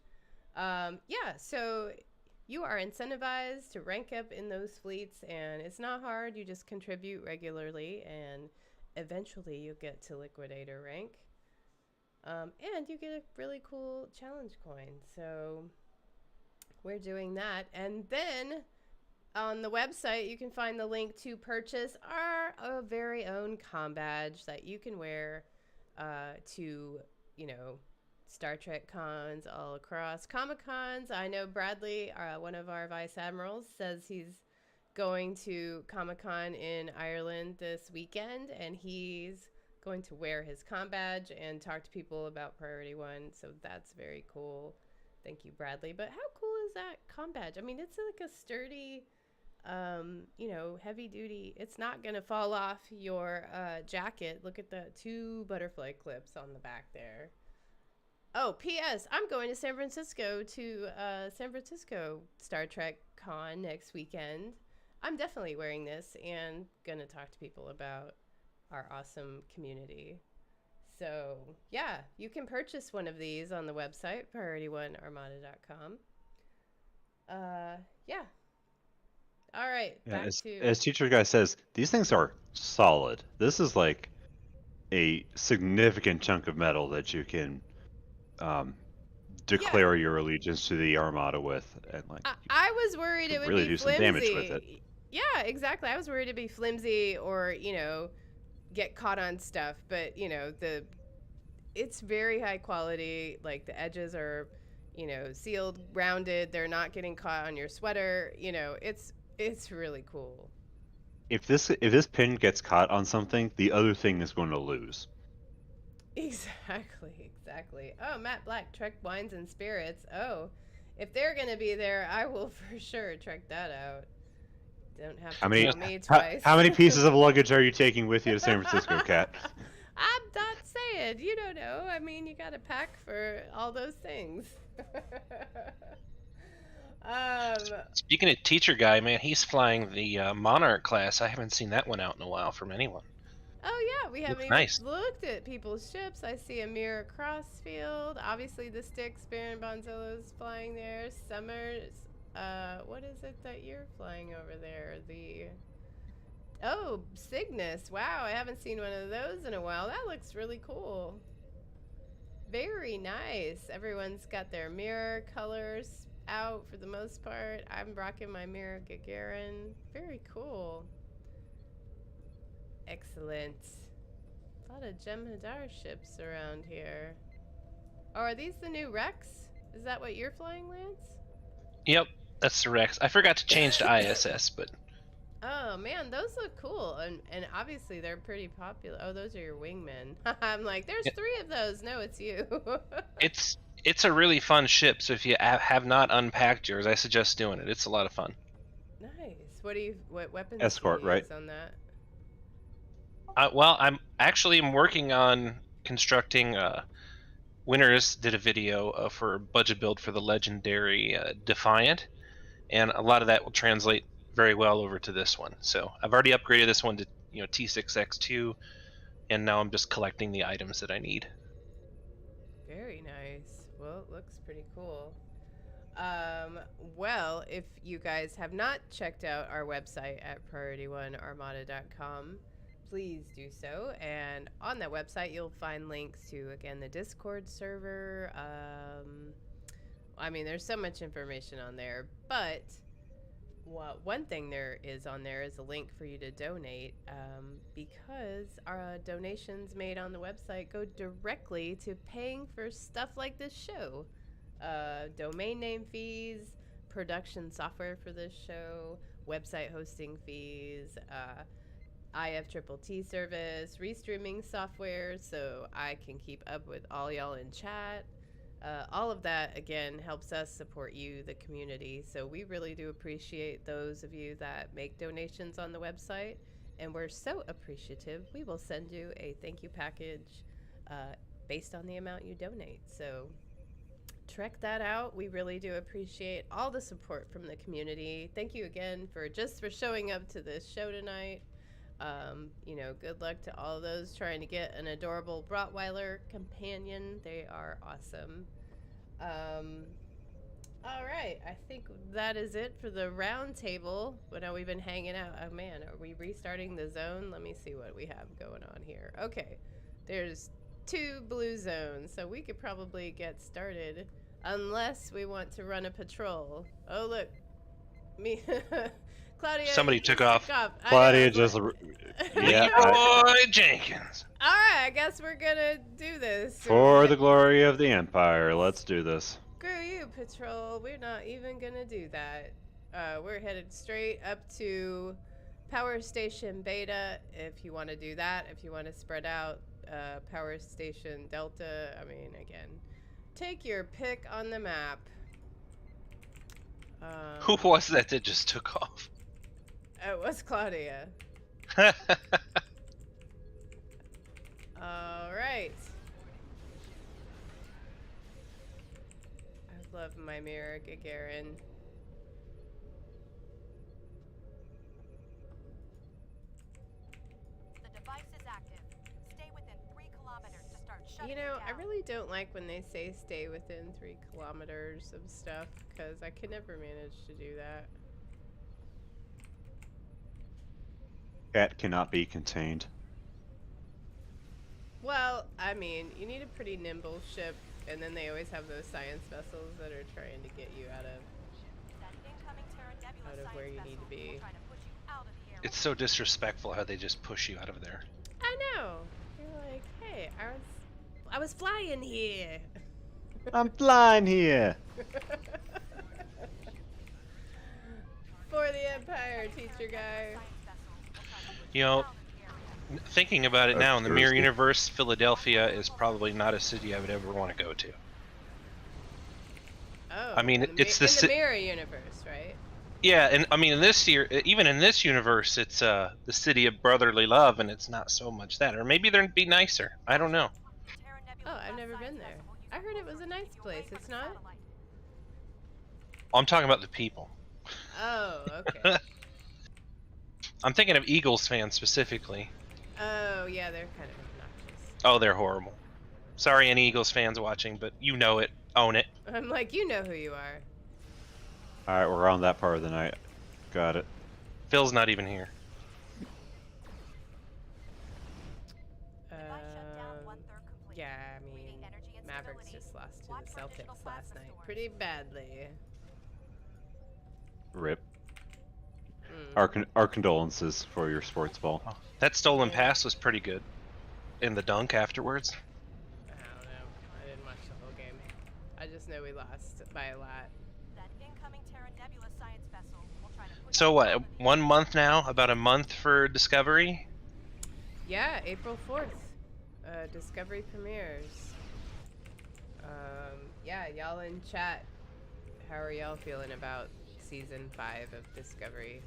Yeah, so you are incentivized to rank up in those fleets, and it's not hard. You just contribute regularly, and eventually you get to liquidator rank. And you get a really cool challenge coin. So we're doing that. And then on the website, you can find the link to purchase our very own comm badge that you can wear to, Star Trek cons all across. Comic cons, I know Bradley, one of our vice admirals, says he's going to Comic Con in Ireland this weekend, and he's going to wear his comm badge and talk to people about Priority One. So that's very cool. Thank you, Bradley. But how cool is that comm badge? I mean, it's like a sturdy, heavy duty. It's not going to fall off your jacket. Look at the 2 butterfly clips on the back there. Oh, P.S. I'm going to San Francisco to San Francisco Star Trek Con next weekend. I'm definitely wearing this and going to talk to people about our awesome community. So, yeah, you can purchase one of these on the website, PriorityOneArmada.com. Yeah. All right, Yeah, back to... as Teacher Guy says, these things are solid. This is like a significant chunk of metal that you can declare your allegiance to the Armada with, and like I was worried it would really be do flimsy. some damage with it. Yeah, exactly. I was worried it'd be flimsy or get caught on stuff, but it's very high quality. Like the edges are sealed, rounded. They're not getting caught on your sweater. It's really cool. If this pin gets caught on something, the other thing is going to lose. Exactly. Oh, Matt Black, Trek Wines and Spirits. Oh, if they're going to be there, I will for sure check that out. Don't have to tell me twice. How many pieces of luggage are you taking with you to San Francisco, Kat? I'm not saying. You don't know. I mean, you got to pack for all those things. Speaking of Teacher Guy, man, he's flying the Monarch class. I haven't seen that one out in a while from anyone. Oh, yeah. We haven't even looked at people's ships. I see a Mirror Crossfield. Obviously, the Styx, Baron Bonzolo's flying there. Summers. What is it that you're flying over there? Cygnus. Wow, I haven't seen one of those in a while. That looks really cool. Very nice. Everyone's got their mirror colors out for the most part. I'm rocking my Mirror Gagarin. Very cool. Excellent. A lot of Jem'Hadar ships around here. Oh, are these the new Rex? Is that what you're flying, Lance? Yep, that's the Rex. I forgot to change to ISS, but... Oh, man, those look cool. And obviously, they're pretty popular. Oh, those are your wingmen. I'm like, there's 3 of those. No, it's you. It's a really fun ship, so if you have not unpacked yours, I suggest doing it. It's a lot of fun. Nice. What weapons Escort, do you use right? on that? Well, I'm working on constructing... Winners did a video for a budget build for the legendary Defiant, and a lot of that will translate very well over to this one. So I've already upgraded this one to T6X2, and now I'm just collecting the items that I need. Very nice. Well, it looks pretty cool. Well, if you guys have not checked out our website at PriorityOneArmada.com, please do so. And on that website, you'll find links to, again, the Discord server. I mean, there's so much information on there, but one thing there is on there is a link for you to donate, because our donations made on the website go directly to paying for stuff like this show. Domain name fees, production software for this show, website hosting fees, IFTTT service, restreaming software so I can keep up with all y'all in chat. All of that, again, helps us support you, the community. So we really do appreciate those of you that make donations on the website. And we're so appreciative, we will send you a thank you package based on the amount you donate. So check that out. We really do appreciate all the support from the community. Thank you again for showing up to this show tonight. You know, good luck to all those trying to get an adorable Rottweiler companion. They are awesome. All right, I think that is it for the round table. But now we've been hanging out. Oh man, are we restarting the zone? Let me see what we have going on here. Okay, there's 2 blue zones, so we could probably get started. Unless we want to run a patrol. Oh, look. Me. Claudia. Somebody took off. Claudia just. Yeah. Leroy Jenkins. Alright, I guess we're gonna do this. For the glory of the Empire, let's do this. Screw you, patrol. We're not even gonna do that. We're headed straight up to Power Station Beta if you want to do that. If you want to spread out, Power Station Delta. I mean, again. Take your pick on the map. Who was that just took off? It was Claudia. Alright. I love my mirror, Gagarin. You know, I really don't like when they say stay within 3 kilometers of stuff, because I can never manage to do that. Cat cannot be contained. Well, I mean, you need a pretty nimble ship, and then they always have those science vessels that are trying to get you out of where you need to be. It's so disrespectful how they just push you out of there. I know. You're like, hey, I was flying here. I'm flying here. For the Empire, teacher guy. You know, thinking about it now, in the mirror universe, Philadelphia is probably not a city I would ever want to go to. Oh, I mean, it's the mirror universe, right? Yeah, and I mean, in this year, even in this universe, it's the city of brotherly love, and it's not so much that. Or maybe they'd be nicer. I don't know. Oh, I've never been there. I heard it was a nice place. It's not? I'm talking about the people. Oh, okay. I'm thinking of Eagles fans specifically. Oh, yeah, they're kind of obnoxious. Oh, they're horrible. Sorry, any Eagles fans watching, but you know it. Own it. I'm like, you know who you are. Alright, we're on that part of the night. Got it. Phil's not even here. Yeah, I mean, Mavericks just lost to the Celtics last night pretty badly. RIP. Our condolences for your sports ball. Oh, that stolen pass was pretty good. And the dunk afterwards. I don't know. I didn't watch the whole game. I just know we lost by a lot. So what, 1 month now? About a month for Discovery? Yeah, April 4th. Discovery premieres. Yeah, y'all in chat. How are y'all feeling about season 5 of Discovery?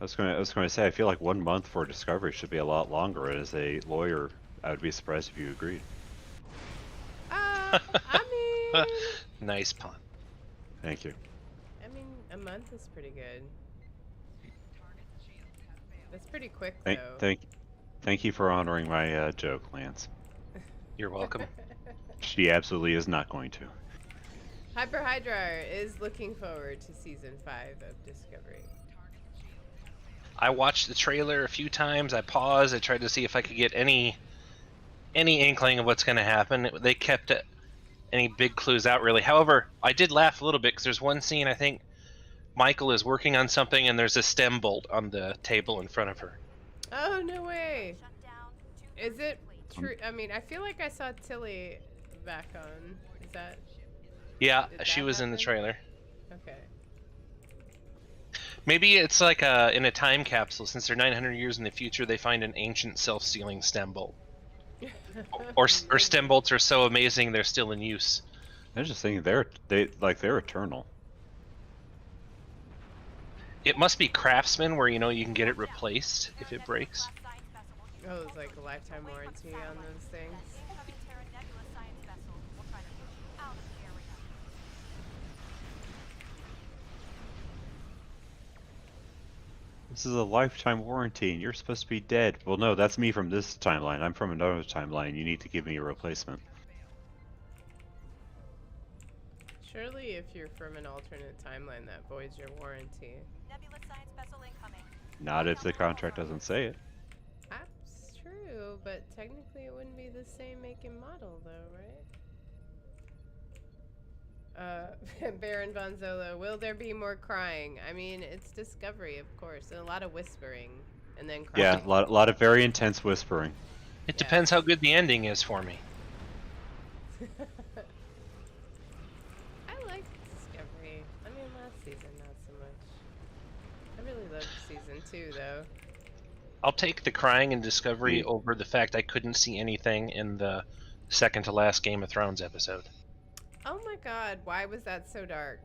I was gonna say, I feel like 1 month for Discovery should be a lot longer. And as a lawyer, I would be surprised if you agreed. I mean... Nice pun. Thank you. I mean, a month is pretty good. That's pretty quick, though. Thank you for honoring my joke, Lance. You're welcome. She absolutely is not going to. Hyper Hydra is looking forward to season 5 of Discovery. I watched the trailer a few times. I paused. I tried to see if I could get any inkling of what's going to happen. They kept any big clues out, really. However, I did laugh a little bit because there's one scene, I think Michael is working on something and there's a stem bolt on the table in front of her. Oh, no way. Is it true? I mean, I feel like I saw Tilly back on. Is that... Yeah, she was in the trailer. Okay. Maybe it's like in a time capsule. Since they're 900 years in the future, they find an ancient self-sealing stem bolt. or stem bolts are so amazing they're still in use. I was just thinking they're eternal. It must be Craftsman, where you can get it replaced if it breaks. Oh, it's like a lifetime warranty on those things. This is a lifetime warranty, and you're supposed to be dead. Well, no, that's me from this timeline. I'm from another timeline. You need to give me a replacement. Surely, if you're from an alternate timeline, that voids your warranty. Nebulous science vessel incoming. Not if the contract doesn't say it. That's true, but technically it wouldn't be the same make and model, though, right? Baron Von Zolo, will there be more crying? I mean, it's Discovery, of course, and a lot of whispering, and then crying. Yeah, a lot of very intense whispering. It Yeah. depends how good the ending is for me. I like Discovery. I mean, last season, not so much. I really loved season 2, though. I'll take the crying in Discovery over the fact I couldn't see anything in the second to last Game of Thrones episode. Oh my god, why was that so dark?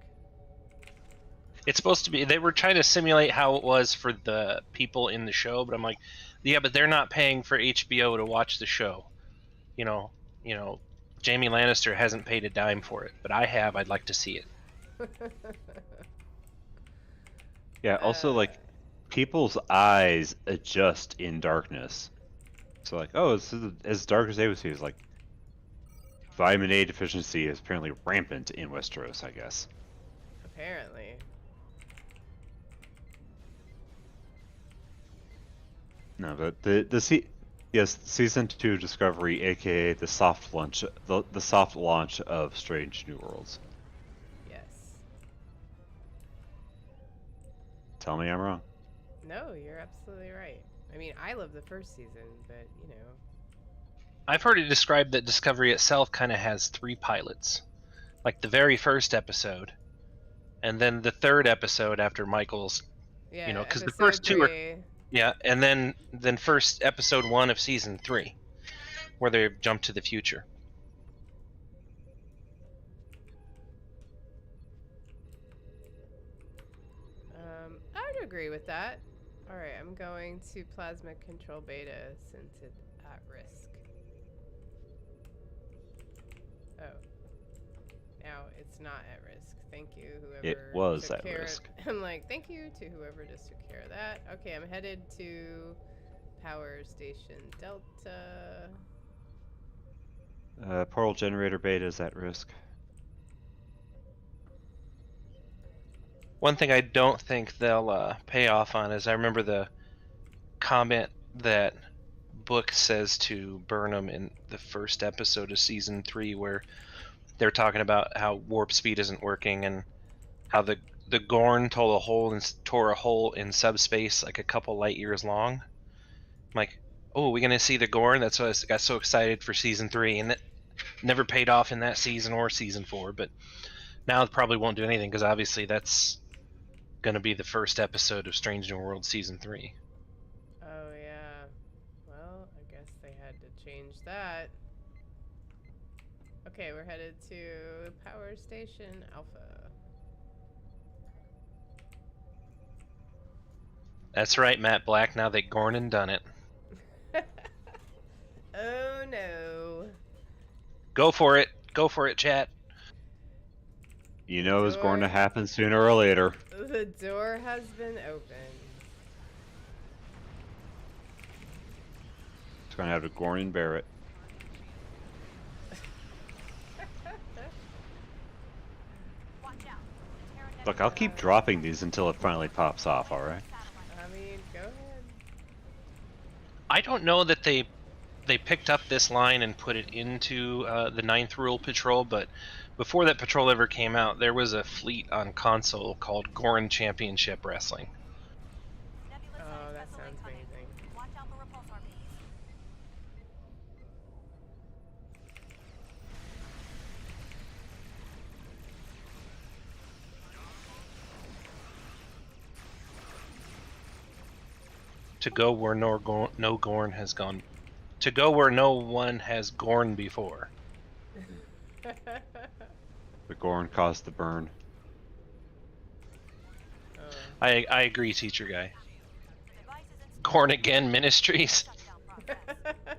It's supposed to be, they were trying to simulate how it was for the people in the show, but I'm like, yeah, but they're not paying for HBO to watch the show. You know, Jamie Lannister hasn't paid a dime for it, but I have. I'd like to see it. Yeah, also, like, people's eyes adjust in darkness. So, like, oh, it's as dark as they would see. It's like, vitamin A deficiency is apparently rampant in Westeros, I guess. Apparently. No, but season 2 Discovery, aka the soft launch, the soft launch of Strange New Worlds. Yes. Tell me I'm wrong. No, you're absolutely right. I mean, I love the first season, but, you know. I've heard it described that Discovery itself kind of has 3 pilots. Like the very first episode, and then the third episode after Michael's, Yeah, because the episode first 2 are, 3. yeah, and then first episode 1 of season 3, where they jump to the future. I would agree with that. Alright, I'm going to Plasma Control Beta since it's at risk. Oh. Now it's not at risk. Thank you, whoever It was took at care risk. I'm like, thank you to whoever just took care of that. Okay, I'm headed to Power Station Delta. Portal generator beta is at risk. One thing I don't think they'll pay off on is I remember the comment that Book says to Burnham in the first episode of season 3, where they're talking about how warp speed isn't working and how the Gorn tore a hole in subspace like a couple light years long. I'm like, oh, are we gonna see the Gorn? That's why I got so excited for season 3, and it never paid off in that season or season 4. But now it probably won't do anything because obviously that's gonna be the first episode of Strange New World season 3. Oh yeah. Well, I guess they had to change that. Okay, we're headed to Power Station Alpha. That's right, Matt Black. Now that Gorn done it, Oh no. go for it, chat. You know it's going to happen sooner or later. The door has been opened. It's going to have a Gorn and Barrett. Watch out. Terran Look, I'll keep dropping these until it finally pops off, alright? I mean, go ahead. I don't know that they picked up this line and put it into the 9th Rule Patrol, but before that patrol ever came out, there was a fleet on console called Gorn Championship Wrestling. Nebulous Oh, science that vessel sounds incoming. amazing. Watch out for repulsor bees. To go where no Gorn has gone. To go where no one has Gorn before. The Gorn caused the burn. Oh. I agree, teacher guy. The device is in Gorn again Ministries. shutdown process.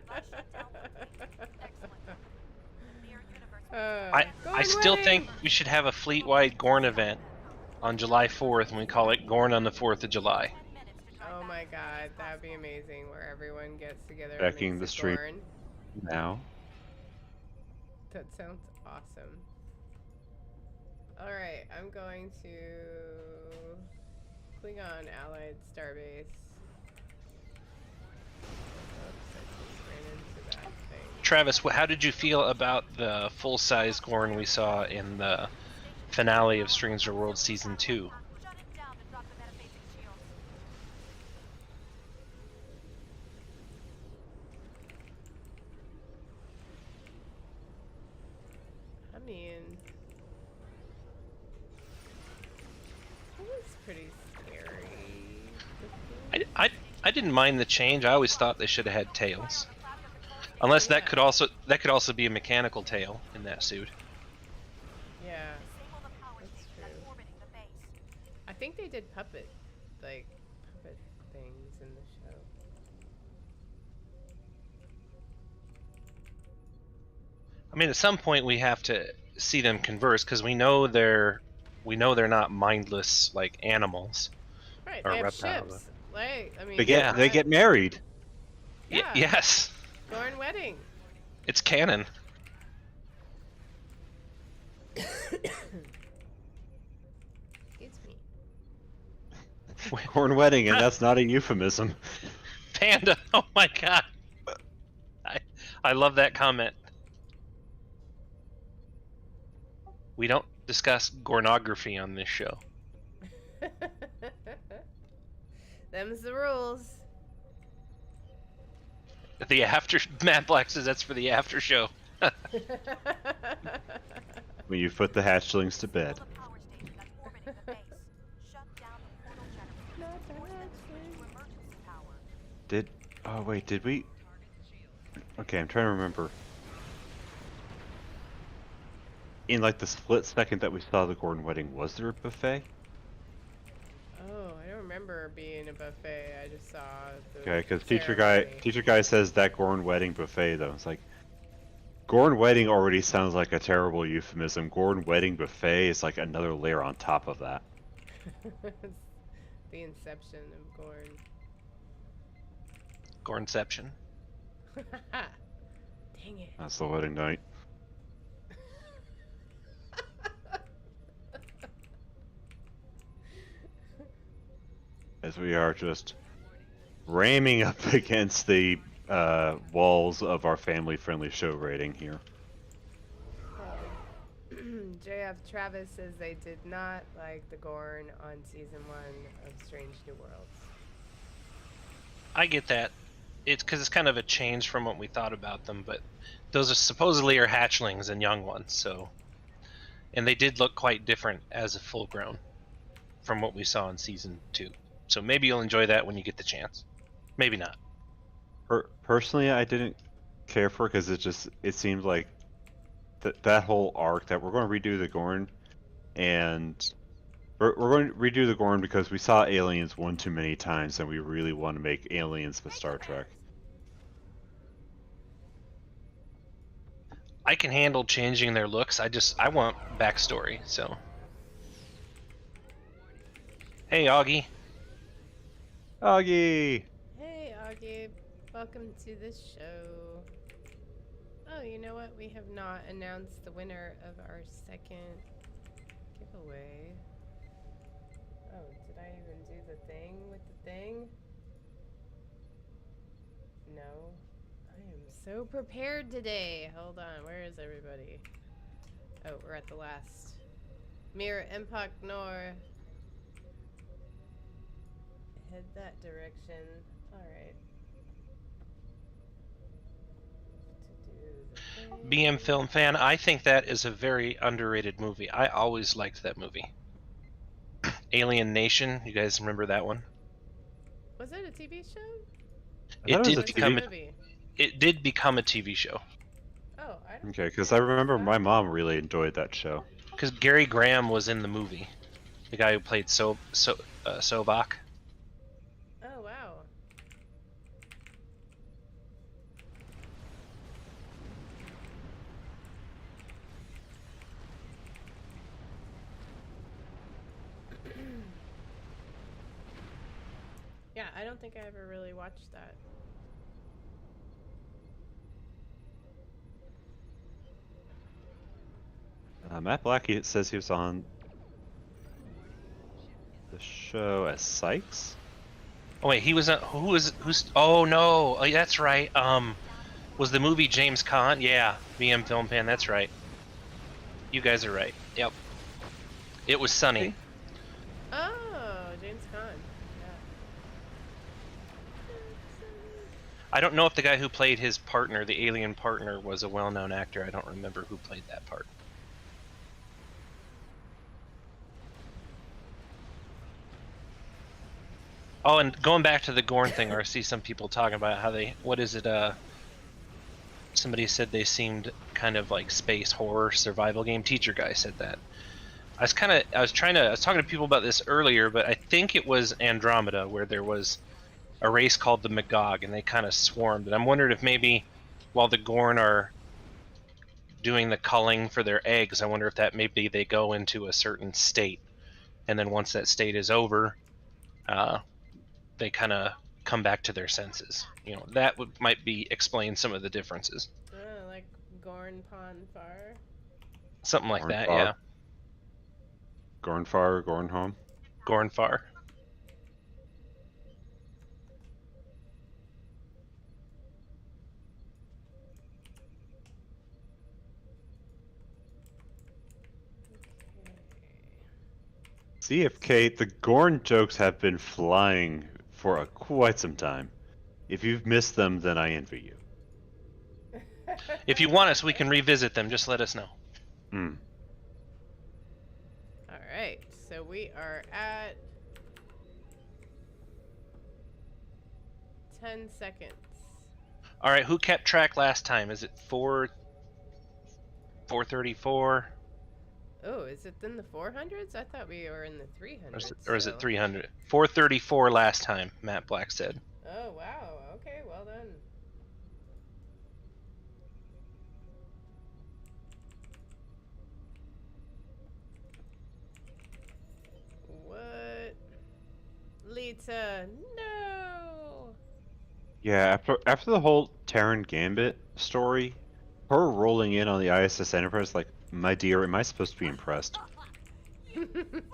Flash shutdown. Excellent. Near universe. I still think we should have a fleet-wide Gorn event on July 4th, and we call it Gorn on the 4th of July. 10 minutes to that'd be amazing where everyone gets together Backing and the makes a stream. Gorn. Now. That sounds awesome. Alright, I'm going to Klingon Allied Starbase. Oops, I just ran into that thing. Travis, how did you feel about the full-size Gorn we saw in the finale of Stranger World Season 2? Shut it down and drop the metaphasic shields. I mean, it was pretty scary. I didn't mind the change. I always thought they should have had tails. Unless that could also be a mechanical tail in that suit. Yeah, Disable the power That's station that's true. orbiting the base. I think they did puppet things in the show. I mean, at some point we have to see them converse because we know they're not mindless like animals. Right, Or they have reptile, ships. Like, I mean, They get Yeah. married. Yeah. Yes, Gorn wedding. it's canon. Excuse me. Corn wedding, and that's not a euphemism. Panda. Oh my god. I love that comment. We don't discuss gornography on this show. Them's the rules. The after Matt Black says that's for the after show. When you put the hatchlings to bed. Disable the power station that's orbiting the base. Shut down the portal generators Not and the force them to switch to emergency power. Oh wait, did we? Okay, I'm trying to remember. In like the split second that we saw the Gordon wedding, was there a buffet? Oh, I don't remember being a buffet. I just saw the Okay, because ceremony. teacher guy says that Gordon wedding buffet though. It's like Gordon wedding already sounds like a terrible euphemism. Gordon wedding buffet is like another layer on top of that. The inception of Gorn. Gornception. Dang it. That's the wedding night. As we are just ramming up against the walls of our family-friendly show rating here. JF Travis says they did not like the Gorn on season 1 of Strange New Worlds. I get that. It's because it's kind of a change from what we thought about them, but those are supposedly are hatchlings and young ones, so. And they did look quite different as a full grown from what we saw in season 2. So maybe you'll enjoy that when you get the chance. Maybe not. Personally, I didn't care for it because it seemed like that whole arc that we're going to redo the Gorn, and we're going to redo the Gorn because we saw aliens one too many times, and we really want to make aliens with Star Trek. I can handle changing their looks. I want backstory. So. Hey, Augie. Augie! Hey, Augie. Welcome to the show. Oh, you know what? We have not announced the winner of our second giveaway. Oh, did I even do the thing with the thing? No. I am so prepared today. Hold on. Where is everybody? Oh, we're at the last. Mir Empak Nor. Head that direction. Alright. BM Film Fan, I think that is a very underrated movie. I always liked that movie. Alien Nation, you guys remember that one? Was it a TV show? I thought it was It did a become TV. movie. It did become a TV show Oh, I don't. Okay, because I remember my mom really enjoyed that show. because Gary Graham was in the movie, the guy who played Sobak. Oh wow. Yeah, I don't think I ever really watched that. Matt Black says he was on the show as Sykes. Oh wait, he was who's? Oh no, oh, that's right. Was the movie James Caan? Yeah, VM Film Fan. That's right. You guys are right. Yep. It was Sunny. Oh, James Caan. I don't know if the guy who played his partner, the alien partner, was a well-known actor. I don't remember who played that part. Oh, and going back to the Gorn thing, or I see some people talking about how they, what is it, somebody said they seemed kind of like space horror survival game. Teacher guy said that. I was talking to people about this earlier, but I think it was Andromeda where there was a race called the Magog, and they kind of swarmed. And I'm wondering if maybe while the Gorn are doing the culling for their eggs, I wonder if that maybe they go into a certain state, and then once that state is over, they kind of come back to their senses. You know, that might be explain some of the differences. Like Gorn Pon Far. Something like that, Gornfar. yeah. Gornfar, Gornholm. Gornfar. CFK, the Gorn jokes have been flying for quite some time. If you've missed them, then I envy you. If you want us, we can revisit them. Just let us know. All right, so we are at 10 seconds. All right, who kept track last time? Is it 434? Oh, is it in the 400s? I thought we were in the 300s. Or is it 300? 434 last time, Matt Black said. Oh, wow. Okay, well done. What? Lita, no! Yeah, after the whole Terran Gambit story, her rolling in on the ISS Enterprise, like, my dear, am I supposed to be impressed? My technology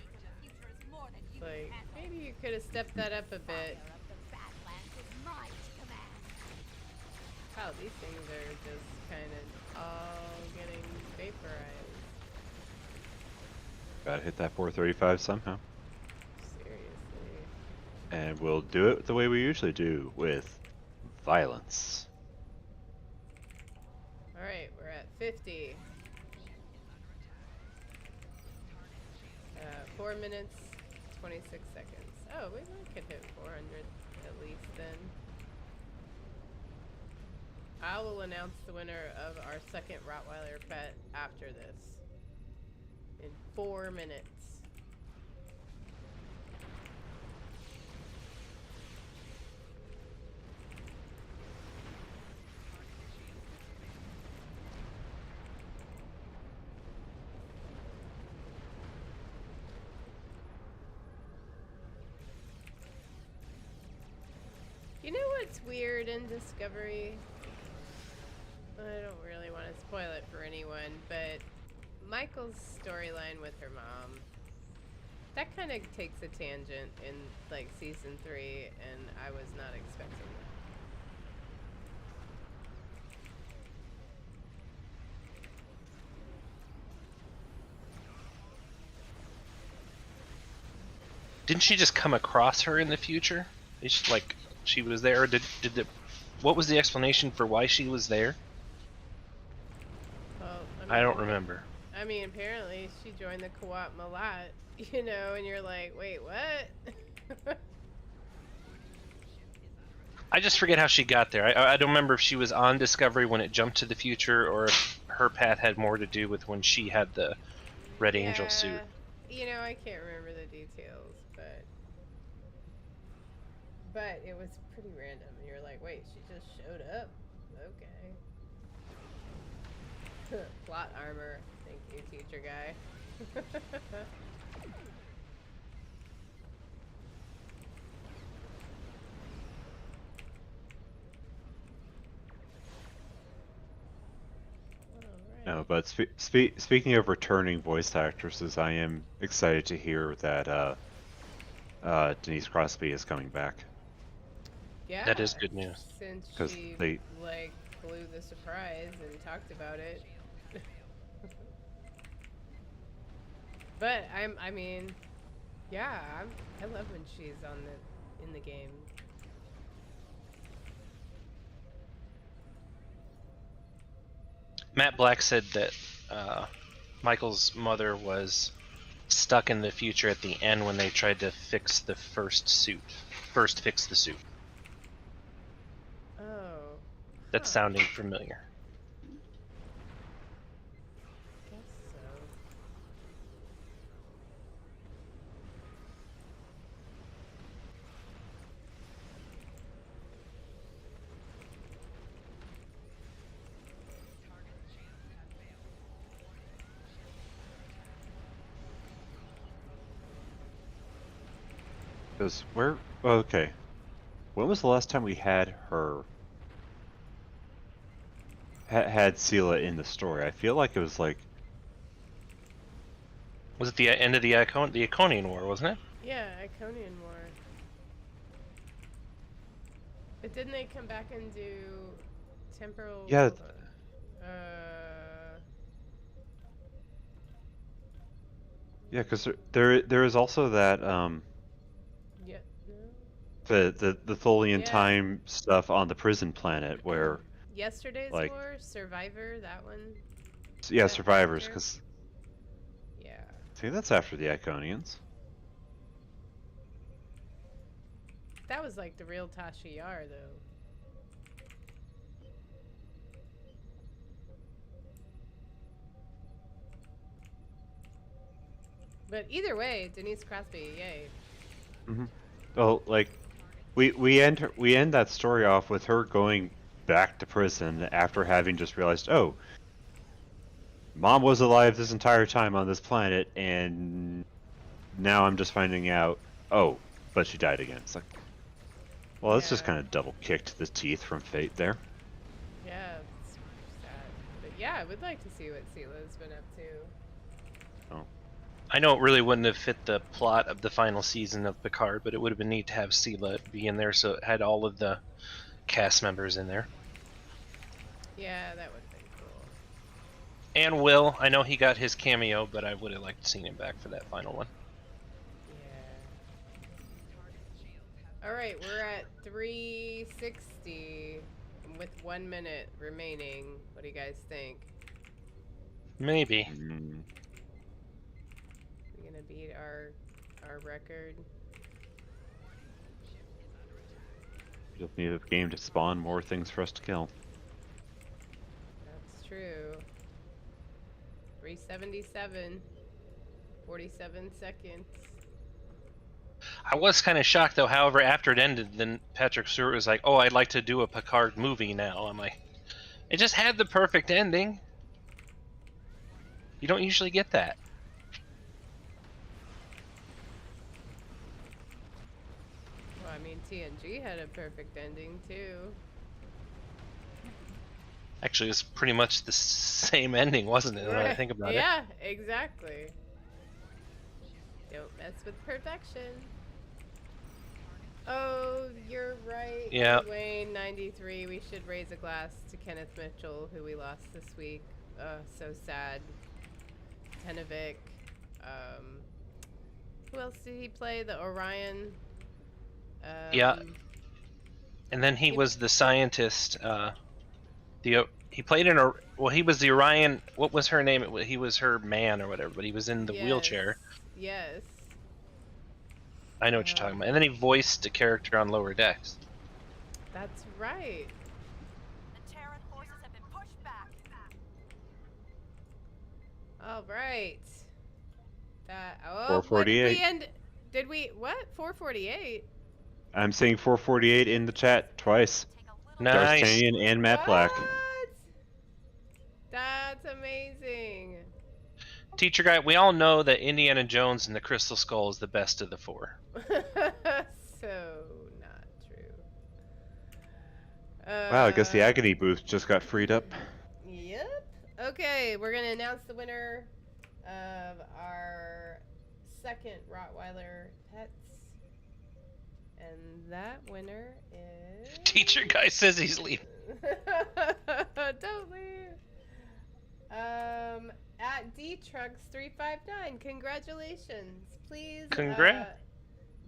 for the future is more than you Like, can handle. maybe you could have stepped that up a bit. Fire of the Badlands is my command. Wow, these things are just kind of all getting vaporized. Gotta hit that 435 somehow. Seriously. And we'll do it the way we usually do, with violence. Alright, we're at 50. 4 minutes, 26 seconds. Oh, we could hit 400 at least then. I will announce the winner of our second Rottweiler pet after this. In 4 minutes. You know what's weird in Discovery? I don't really want to spoil it for anyone, but Michael's storyline with her mom, that kind of takes a tangent in like season 3, and I was not expecting that. Didn't she just come across her in the future? Like she was there. What was the explanation for why she was there? Well, I don't remember. I mean, apparently she joined the Co-op Malat, you know, and you're like, wait, what? I just forget how she got there. I don't remember if she was on Discovery when it jumped to the future, or if her path had more to do with when she had the Red Angel suit. You know, I can't remember the details, but it was pretty random. And you're like, wait, she just showed up? Okay. Plot armor. Thank you, teacher guy. No, but speaking of returning voice actresses, I am excited to hear that Denise Crosby is coming back. Yeah. That is good news. Since 'Cause she they- like blew the surprise and talked about it. But I mean, yeah, I love when she's in the game. Matt Black said that Michael's mother was stuck in the future at the end when they tried to fix the first suit. First fix the suit. Oh. That's huh, sounding familiar. Guess so. Because where? Okay. When was the last time we had her? Had Sela in the story? I feel like it was like. Was it the end of the Iconian War, wasn't it? Yeah, Iconian War. But didn't they come back and do temporal? Yeah. hold on. Yeah, because there is also that Yeah. No. the Tholian Yeah. time stuff on the prison planet where Yesterday's like- War, Survivor, that one. yeah, That survivors actor? because Yeah. I think that's after the Iconians. That was like the real Tasha Yar, though. But either way, Denise Crosby, yay. Well, like we end that story off with her going back to prison after having just realized, oh, Mom was alive this entire time on this planet, and now I'm just finding out, oh, but she died again. It's like, well, that's just Yeah. kind of double kicked the teeth from fate there. Yeah, it's sad. But yeah, I would like to see what Sela's been up to. I know it really wouldn't have fit the plot of the final season of Picard, but it would have been neat to have Sela be in there so it had all of the cast members in there. Yeah, that would have been cool. And Will, I know he got his cameo, but I would have liked to see him back for that final one. Yeah. Alright, we're at 360 with 1 minute remaining. What do you guys think? Maybe. Mm, We're gonna beat our record? just need a game to spawn more things for us to kill. That's true. 377. 47 seconds. I was kind of shocked though. However, after it ended, then Patrick Stewart was like, "Oh, I'd like to do a Picard movie now." I'm like, it just had the perfect ending. You don't usually get that. Well, I mean, TNG had a perfect ending, too. Actually, it's pretty much the same ending, wasn't it? When I think about it. Yeah, exactly. Don't mess with perfection. Oh, you're right. Yeah. Wayne 93. We should raise a glass to Kenneth Mitchell, who we lost this week. So sad. Tenovic. Who else did he play? The Orion. Yeah. And then he was the scientist. He played in a. Well, he was the Orion. What was her name? He was her man or whatever, but he was in the wheelchair. Yes. I know what you're talking about. And then he voiced a character on Lower Decks. That's right. The Terran forces have been pushed back. All right. That. Oh, 448. Did we what? 448. I'm seeing 448 in the chat twice. Take a little Nice. D'Artagnan and Matt Black. What? That's amazing. Teacher guy, we all know that Indiana Jones and the Crystal Skull is the best of the four. So not true. Wow, I guess the Agony booth just got freed up. Yep. Okay, we're gonna announce the winner of our second Rottweiler pets, and that winner is. Teacher guy says he's leaving. Don't leave. At DTrucks359, congratulations. Please Congrats.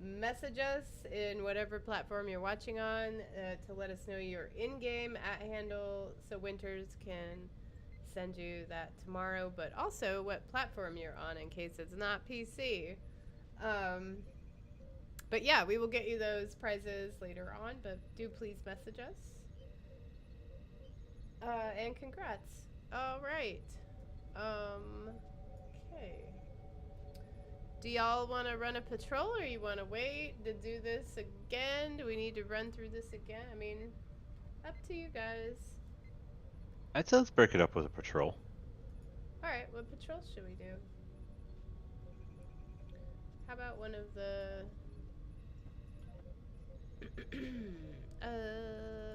message us in whatever platform you're watching on to let us know your in-game @handle so Winters can send you that tomorrow, but also what platform you're on in case it's not PC. But yeah, we will get you those prizes later on, but do please message us. And congrats. All right. Okay. Do y'all want to run a patrol or you want to wait to do this again? Do we need to run through this again? I mean, up to you guys. I'd say let's break it up with a patrol. Alright, what patrol should we do? How about one of the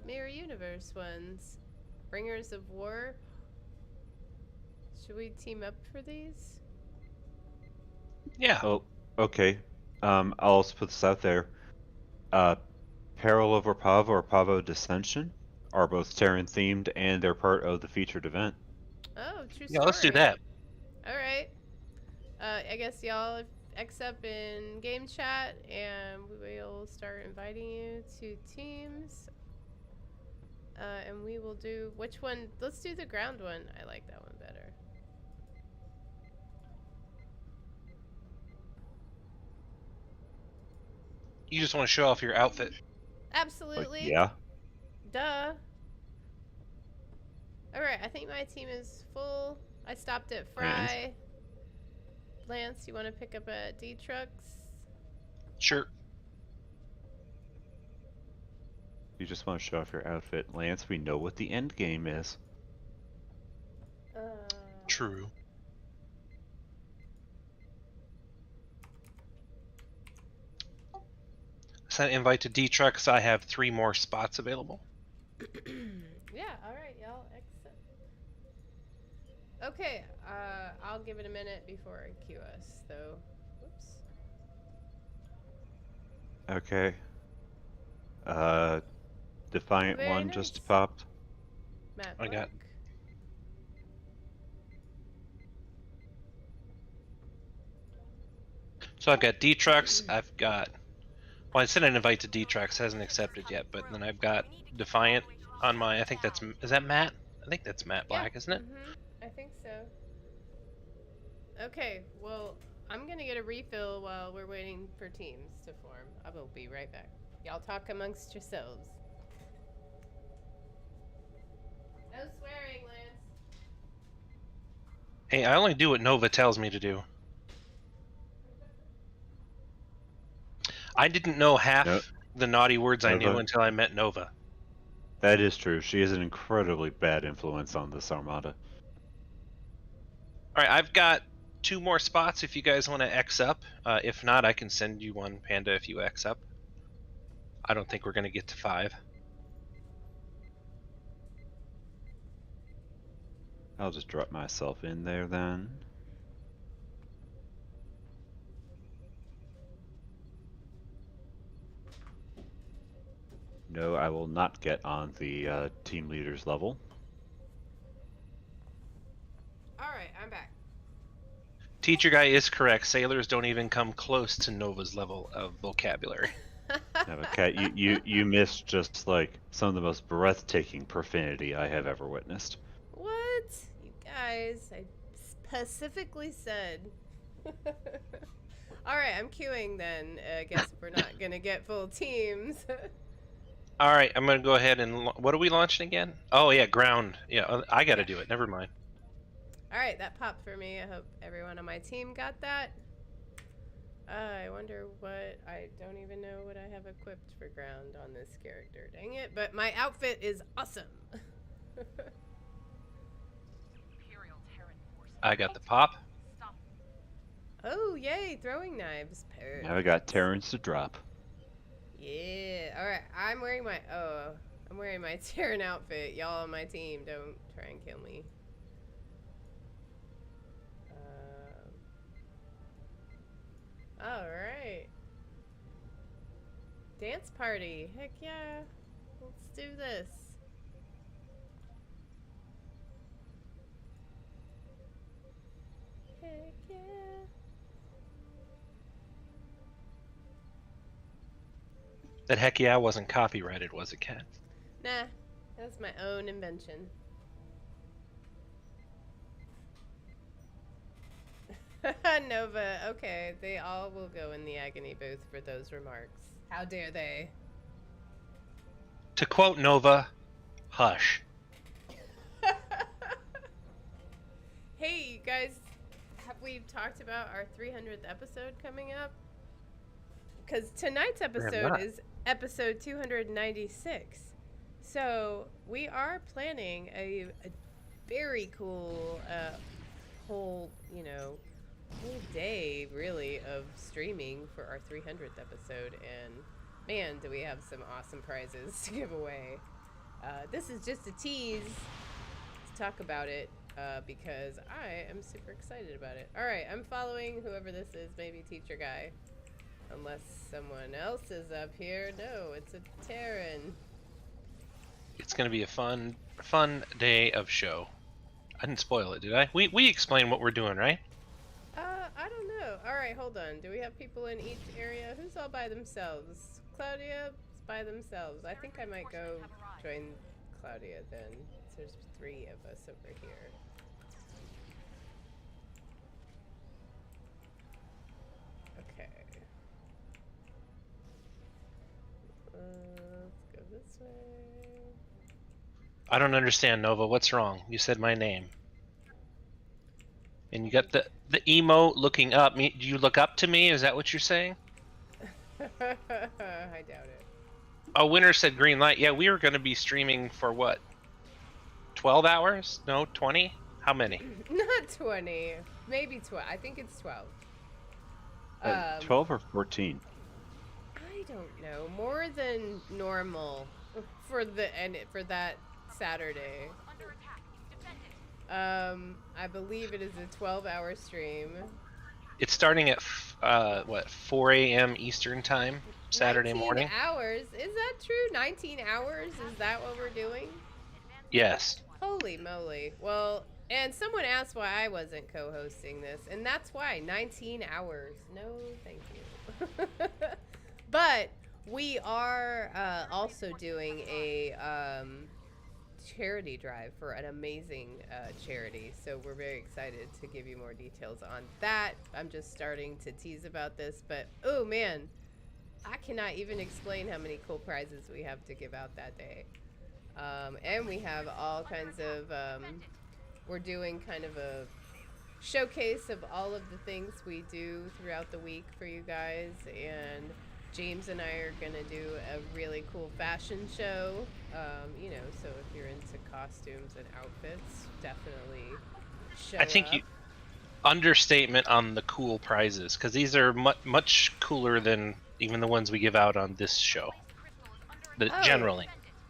Mirror Universe ones? Bringers of War? Should we team up for these? Yeah. Oh, okay. I'll also put this out there. Peril over Pavo or Pavo Dissension are both Terran themed and they're part of the featured event. Oh, true story. Yeah, let's do that. Alright. I guess y'all X up in game chat and we'll start inviting you to teams. And we will do which one? Let's do the ground one. I like that one better. You just want to show off your outfit. Absolutely. Yeah. Duh. Alright, I think my team is full. I stopped at Fry. Lance, you want to pick up at D-Trucks? Sure. You just want to show off your outfit. Lance, we know what the end game is. True. Sent invite to D-Trucks. I have 3 more spots available. Yeah, alright, y'all. Exit. Okay, I'll give it a minute before I queue us, though. Whoops. Okay. Defiant Very 1 nice. just popped. Matt I got- Black. So I've got D-Trucks. I've got... Well, I sent an invite to D-Trucks. Hasn't accepted yet. But then I've got Defiant on my... I think that's... Is that Matt? I think that's Matt Black, isn't it? I think so. Okay, well, I'm gonna get a refill while we're waiting for teams to form. I will be right back. Y'all talk amongst yourselves. No swearing, Lance. Hey, I only do what Nova tells me to do. I didn't know half Nope. the naughty words I knew Nova. until I met Nova. That is true. She is an incredibly bad influence on this Armada. Alright, I've got 2 more spots if you guys want to X up. If not, I can send you one, Panda, if you X up. I don't think we're going to get to 5. I'll just drop myself in there then. No, I will not get on the team leaders level. Alright, I'm back. Teacher guy is correct. Sailors don't even come close to Nova's level of vocabulary. Now, Kat, you missed just like some of the most breathtaking profanity I have ever witnessed. What? You guys, I specifically said. Alright, I'm queuing then. I guess we're not gonna get full teams. Alright, I'm going to go ahead and... What are we launching again? Oh, yeah, ground. Yeah, I got to do it. Never mind. Alright, that popped for me. I hope everyone on my team got that. I wonder what... I don't even know what I have equipped for ground on this character. Dang it, but my outfit is awesome. I got the pop. Oh, yay, throwing knives. Now I got Terrans to drop. Yeah, alright, I'm wearing my Terran outfit. Y'all on my team, don't try and kill me. All right. Dance party. Heck yeah. Let's do this. Heck yeah. That heck yeah wasn't copyrighted, was it, Kat? Nah, that's my own invention. Nova, okay, they all will go in the agony booth for those remarks. How dare they? To quote Nova, hush. Hey, you guys, have we talked about our 300th episode coming up? Because tonight's episode not. is episode 296. So we are planning a very cool whole, whole day really of streaming for our 300th episode. And man, do we have some awesome prizes to give away. This is just a tease to talk about it. Because I am super excited about it. All right, I'm following whoever this is, maybe Teacher Guy. Unless someone else is up here. No, it's a Terran. It's gonna be a fun day of show. I didn't spoil it, did I? We explained what we're doing, right? I don't know. All right, hold on. Do we have people in each area? Who's all by themselves? Claudia's by themselves. I think I might go join Claudia then. There's 3 of us over here. Okay. Let's go this way. I don't understand, Nova. What's wrong? You said my name. And you got the emo looking up. Me? Do you look up to me? Is that what you're saying? I doubt it. Oh, Winter said green light. Yeah, we were going to be streaming for what? 12 hours? No, 20? How many? Not 20. Maybe 12. I think it's 12. 12 or 14? I don't know. More than normal for that Saturday. I believe it is a 12-hour stream. It's starting at, 4 a.m. Eastern time, Saturday 19 morning? hours? Is that true? 19 hours? Is that what we're doing? Yes. Holy moly. Well, and someone asked why I wasn't co-hosting this, and that's why. 19 hours. No, thank you. But we are also doing a charity drive for an amazing charity, so we're very excited to give you more details on that. I'm just starting to tease about this, but oh man, I cannot even explain how many cool prizes we have to give out that day. And we have all kinds of we're doing kind of a showcase of all of the things we do throughout the week for you guys, and James and I are gonna do a really cool fashion show. So if you're into costumes and outfits, definitely show I think up. you understatement on the cool prizes, because these are much cooler than even the ones we give out on this show. Generally.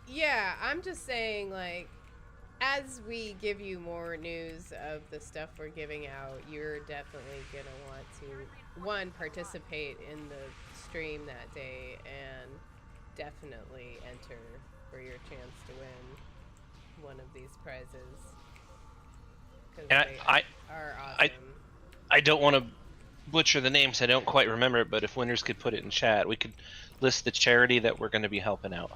Yeah, I'm just saying, like, as we give you more news of the stuff we're giving out, you're definitely gonna want to, one, participate in the stream that day, and definitely enter for your chance to win one of these prizes. Because they are awesome. I don't want to butcher the names. I don't quite remember it, but if Winters could put it in chat, we could list the charity that we're going to be helping out.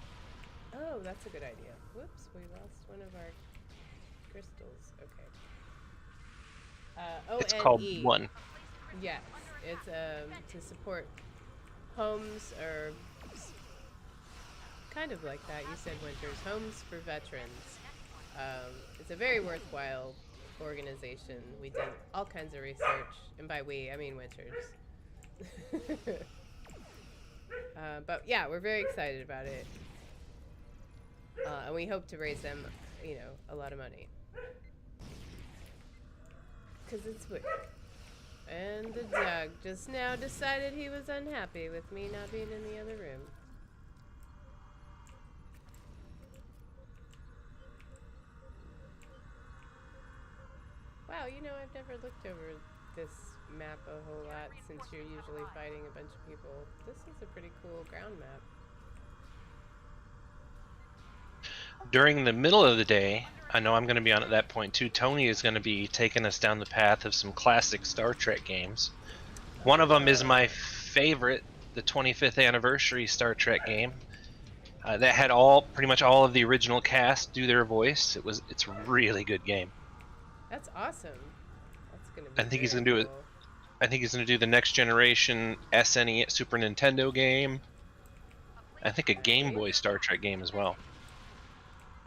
Oh, that's a good idea. Whoops, we lost one of our crystals. Okay. It's called ONE. One. Yes, it's to support homes, or kind of like that. You said Winters, Homes for Veterans. It's a very worthwhile organization. We did all kinds of research, and by we, I mean Winters. But yeah, we're very excited about it. And we hope to raise them, a lot of money. Because it's weird. And the dog just now decided he was unhappy with me not being in the other room. Wow, I've never looked over this map a whole lot since you're usually fighting a bunch of people. This is a pretty cool ground map. During the middle of the day, I know I'm going to be on at that point too. Tony is going to be taking us down the path of some classic Star Trek games. One of them is my favorite, the 25th anniversary Star Trek game. That had pretty much all of the original cast do their voice. It's a really good game. That's awesome. That's gonna be. I think he's very gonna do it. cool. I think he's gonna do the next generation SNES Super Nintendo game. I think a Game Boy Star Trek game as well.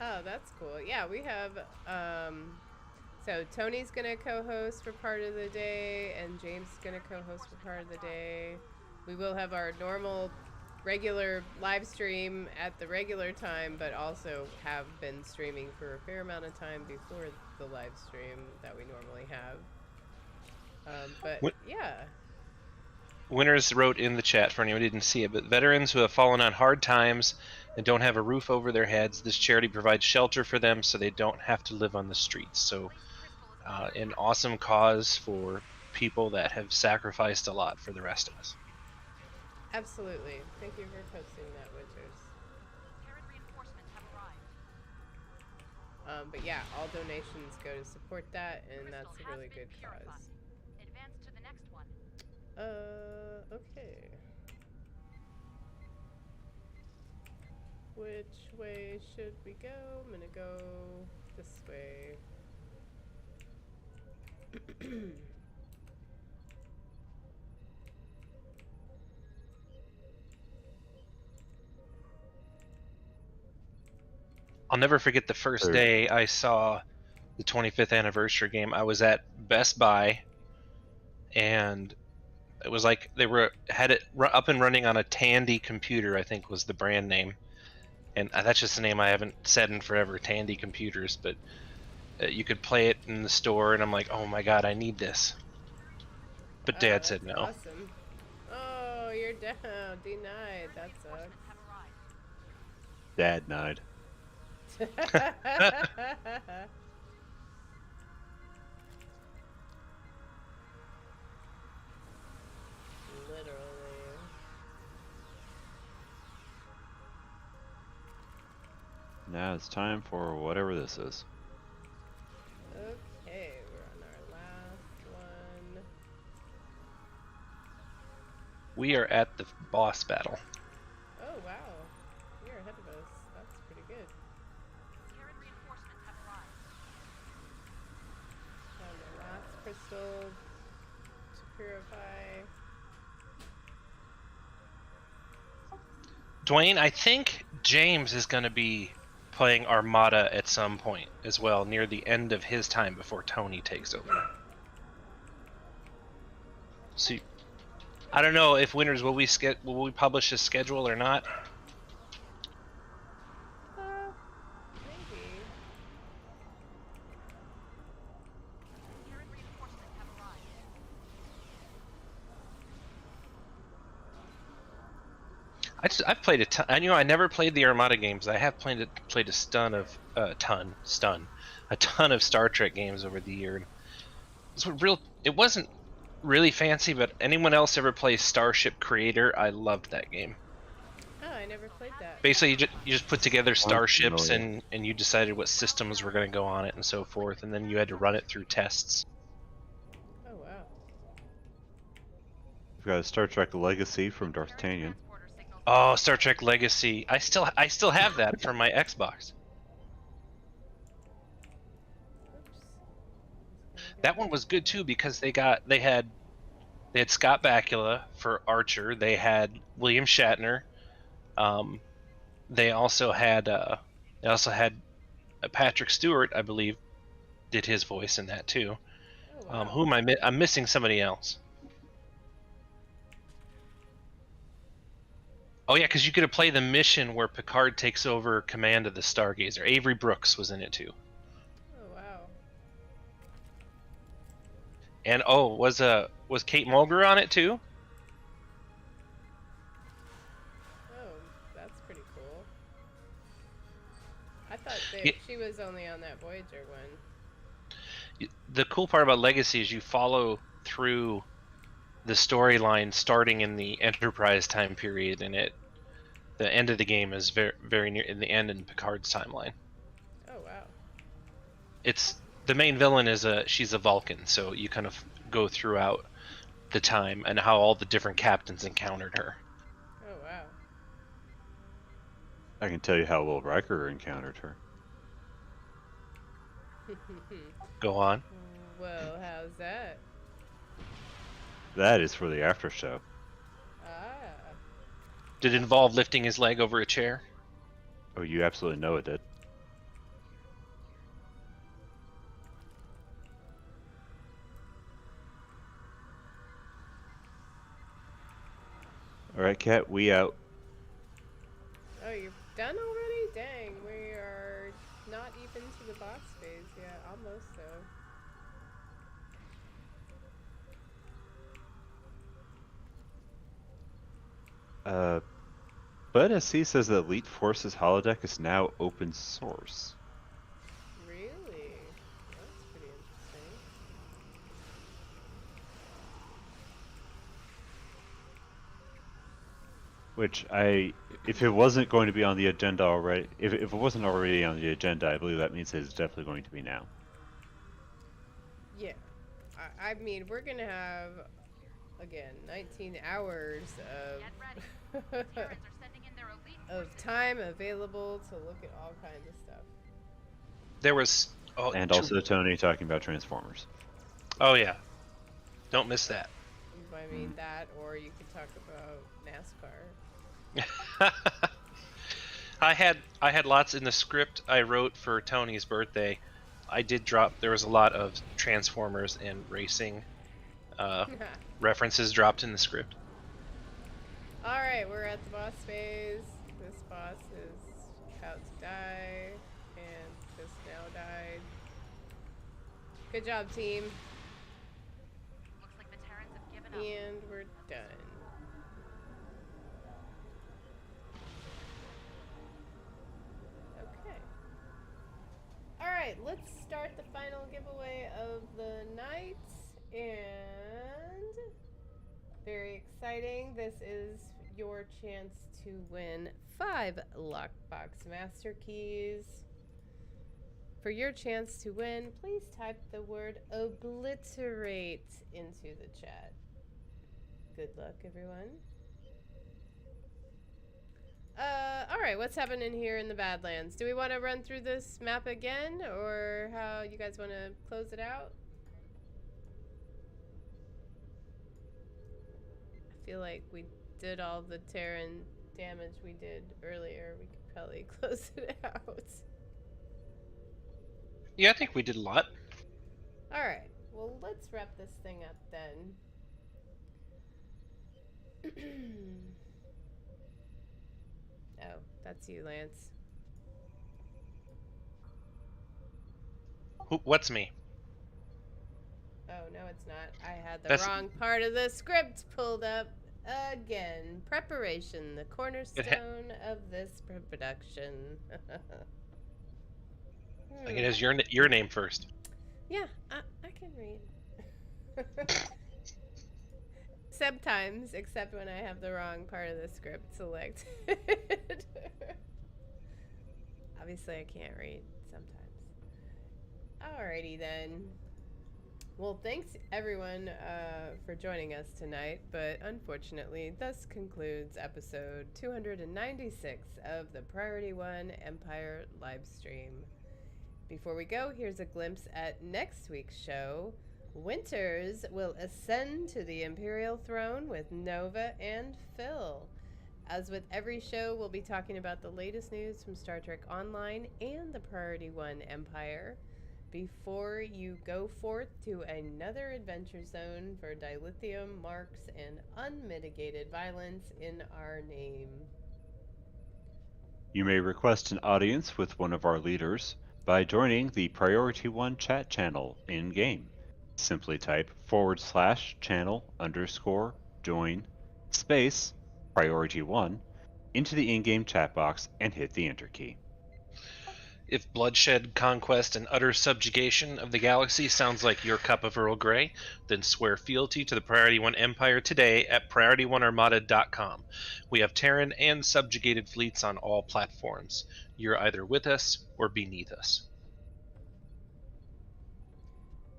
Oh, that's cool. Yeah, we have. So Tony's gonna co-host for part of the day, and James is gonna co-host for part of the day. We will have our normal, regular live stream at the regular time, but also have been streaming for a fair amount of time before the live stream that we normally have. But yeah. Winners wrote in the chat for anyone who didn't see it, but veterans who have fallen on hard times and don't have a roof over their heads, this charity provides shelter for them so they don't have to live on the streets. So an awesome cause for people that have sacrificed a lot for the rest of us. Absolutely. Thank you for posting that, Witchers. Terran reinforcements have arrived. But yeah, all donations go to support that, and that's a really good cause. Advance to the next one. Okay. Which way should we go? I'm gonna go this way. I'll never forget the first day I saw the 25th anniversary game. I was at Best Buy, and it was like they had it up and running on a Tandy computer, I think was the brand name. And that's just a name I haven't said in forever, Tandy Computers, but you could play it in the store, and I'm like, oh my god, I need this. But Dad said no. Awesome. Oh, you're down. Denied. That sucks. Dad denied. Literally. Now it's time for whatever this is. Okay, we're on our last one. We are at the boss battle. Oh wow, you're ahead of us. That's pretty good. Terran reinforcements have arrived. Found the last crystal to purify. Dwayne, I think James is going to be playing Armada at some point as well, near the end of his time before Tony takes over. See, I don't know if winners will we publish his schedule or not. Maybe. Terran reinforcements have arrived. I've played a ton. I never played the Armada games. I have played a ton of Star Trek games over the year. It wasn't really fancy, but anyone else ever play Starship Creator? I loved that game. Oh, I never played that. Basically, you just put together starships familiar. and you decided what systems were going to go on it and so forth, and then you had to run it through tests. Oh wow. We've got a Star Trek Legacy from D'Artagnan. Transporter signals. Oh, Star Trek Legacy! I still have that from my Xbox. Oops. That one was good too because they had Scott Bakula for Archer. They had William Shatner. They also had Patrick Stewart, I believe, did his voice in that too. Oh, wow. Who am I'm missing somebody else. Oh yeah, because you could have played the mission where Picard takes over command of the Stargazer. Avery Brooks was in it too. Oh wow. And was Kate Mulgrew on it too? Oh, that's pretty cool. I thought Yeah. she was only on that Voyager one. The cool part about Legacy is you follow through the storyline starting in the Enterprise time period, and the end of the game is very near in the end in Picard's timeline. Oh wow. It's the main villain she's a Vulcan, so you kind of go throughout the time and how all the different captains encountered her. Oh wow. I can tell you how Will Riker encountered her. Go on. Well, how's that? That is for the after show. Ah. Did it involve lifting his leg over a chair? Oh, you absolutely know it did. All right, Kat, we out. Oh, you're done already? Dang, we are not even to the boss phase yet. Almost though. But SC says that Elite Forces holodeck is now open source. Really? That's pretty interesting. Which if it wasn't going to be on the agenda already, if it wasn't already on the agenda, I believe that means it's definitely going to be now. Yeah. I mean, we're gonna have, again, 19 hours Get ready. Terrans are sending in their elite of forces. time available to look at all kinds of stuff. There was And also Tony talking about Transformers. Oh yeah, don't miss that. I mean that, or you could talk about NASCAR. I had lots in the script I wrote for Tony's birthday. I did drop. There was a lot of Transformers and racing references dropped in the script. Alright, we're at the boss phase. This boss is about to die, and just now died. Good job, team. Looks like the Terrans have given up. And we're done. Okay. Alright, let's start the final giveaway of the night. And very exciting. This is your chance to win 5 Lockbox Master Keys. For your chance to win, please type the word obliterate into the chat. Good luck, everyone. Alright, what's happening here in the Badlands? Do we want to run through this map again, or how you guys want to close it out? I feel like we did all the Terran damage we did earlier. We could probably close it out. Yeah, I think we did a lot. Alright, well, let's wrap this thing up then. Oh, that's you, Lance. What's me? Oh, no, it's not. I had the That's- wrong part of the script pulled up again. Preparation, the cornerstone of this production. I can use your name first. Yeah, I can read. Sometimes, except when I have the wrong part of the script selected. Obviously, I can't read sometimes. Alrighty then. Well, thanks everyone for joining us tonight, but unfortunately, this concludes episode 296 of the Priority One Empire livestream. Before we go, here's a glimpse at next week's show. Winters will ascend to the Imperial throne with Nova and Phil. As with every show, we'll be talking about the latest news from Star Trek Online and the Priority One Empire. Before you go forth to another adventure zone for dilithium, marks, and unmitigated violence in our name. You may request an audience with one of our leaders by joining the Priority One chat channel in-game. Simply type /channel_join space Priority One into the in-game chat box and hit the enter key. If bloodshed, conquest, and utter subjugation of the galaxy sounds like your cup of Earl Grey, then swear fealty to the Priority 1 Empire today at PriorityOneArmada.com. We have Terran and subjugated fleets on all platforms. You're either with us or beneath us.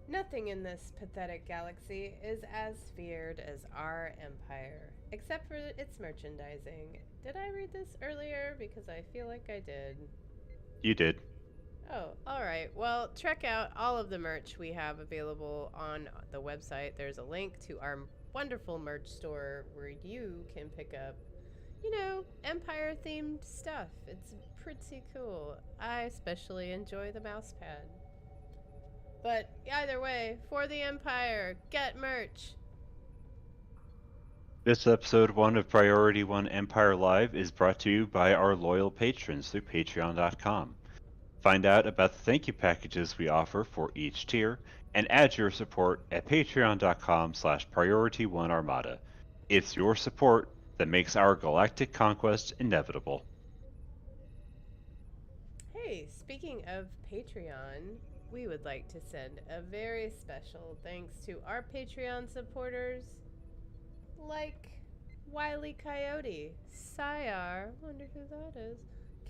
Nothing in this pathetic galaxy is as feared as our empire, except for its merchandising. Did I read this earlier? Because I feel like I did. You did. Oh, alright. Well, check out all of the merch we have available on the website. There's a link to our wonderful merch store where you can pick up, Empire themed stuff. It's pretty cool. I especially enjoy the mouse pad. But either way, for the Empire, get merch. This episode 1 of Priority 1 Empire Live is brought to you by our loyal patrons through patreon.com. Find out about the thank you packages we offer for each tier and add your support at patreon.com/PriorityOneArmada. It's your support that makes our galactic conquest inevitable. Hey, speaking of Patreon, we would like to send a very special thanks to our Patreon supporters like Wily Coyote, Sayar, wonder who that is,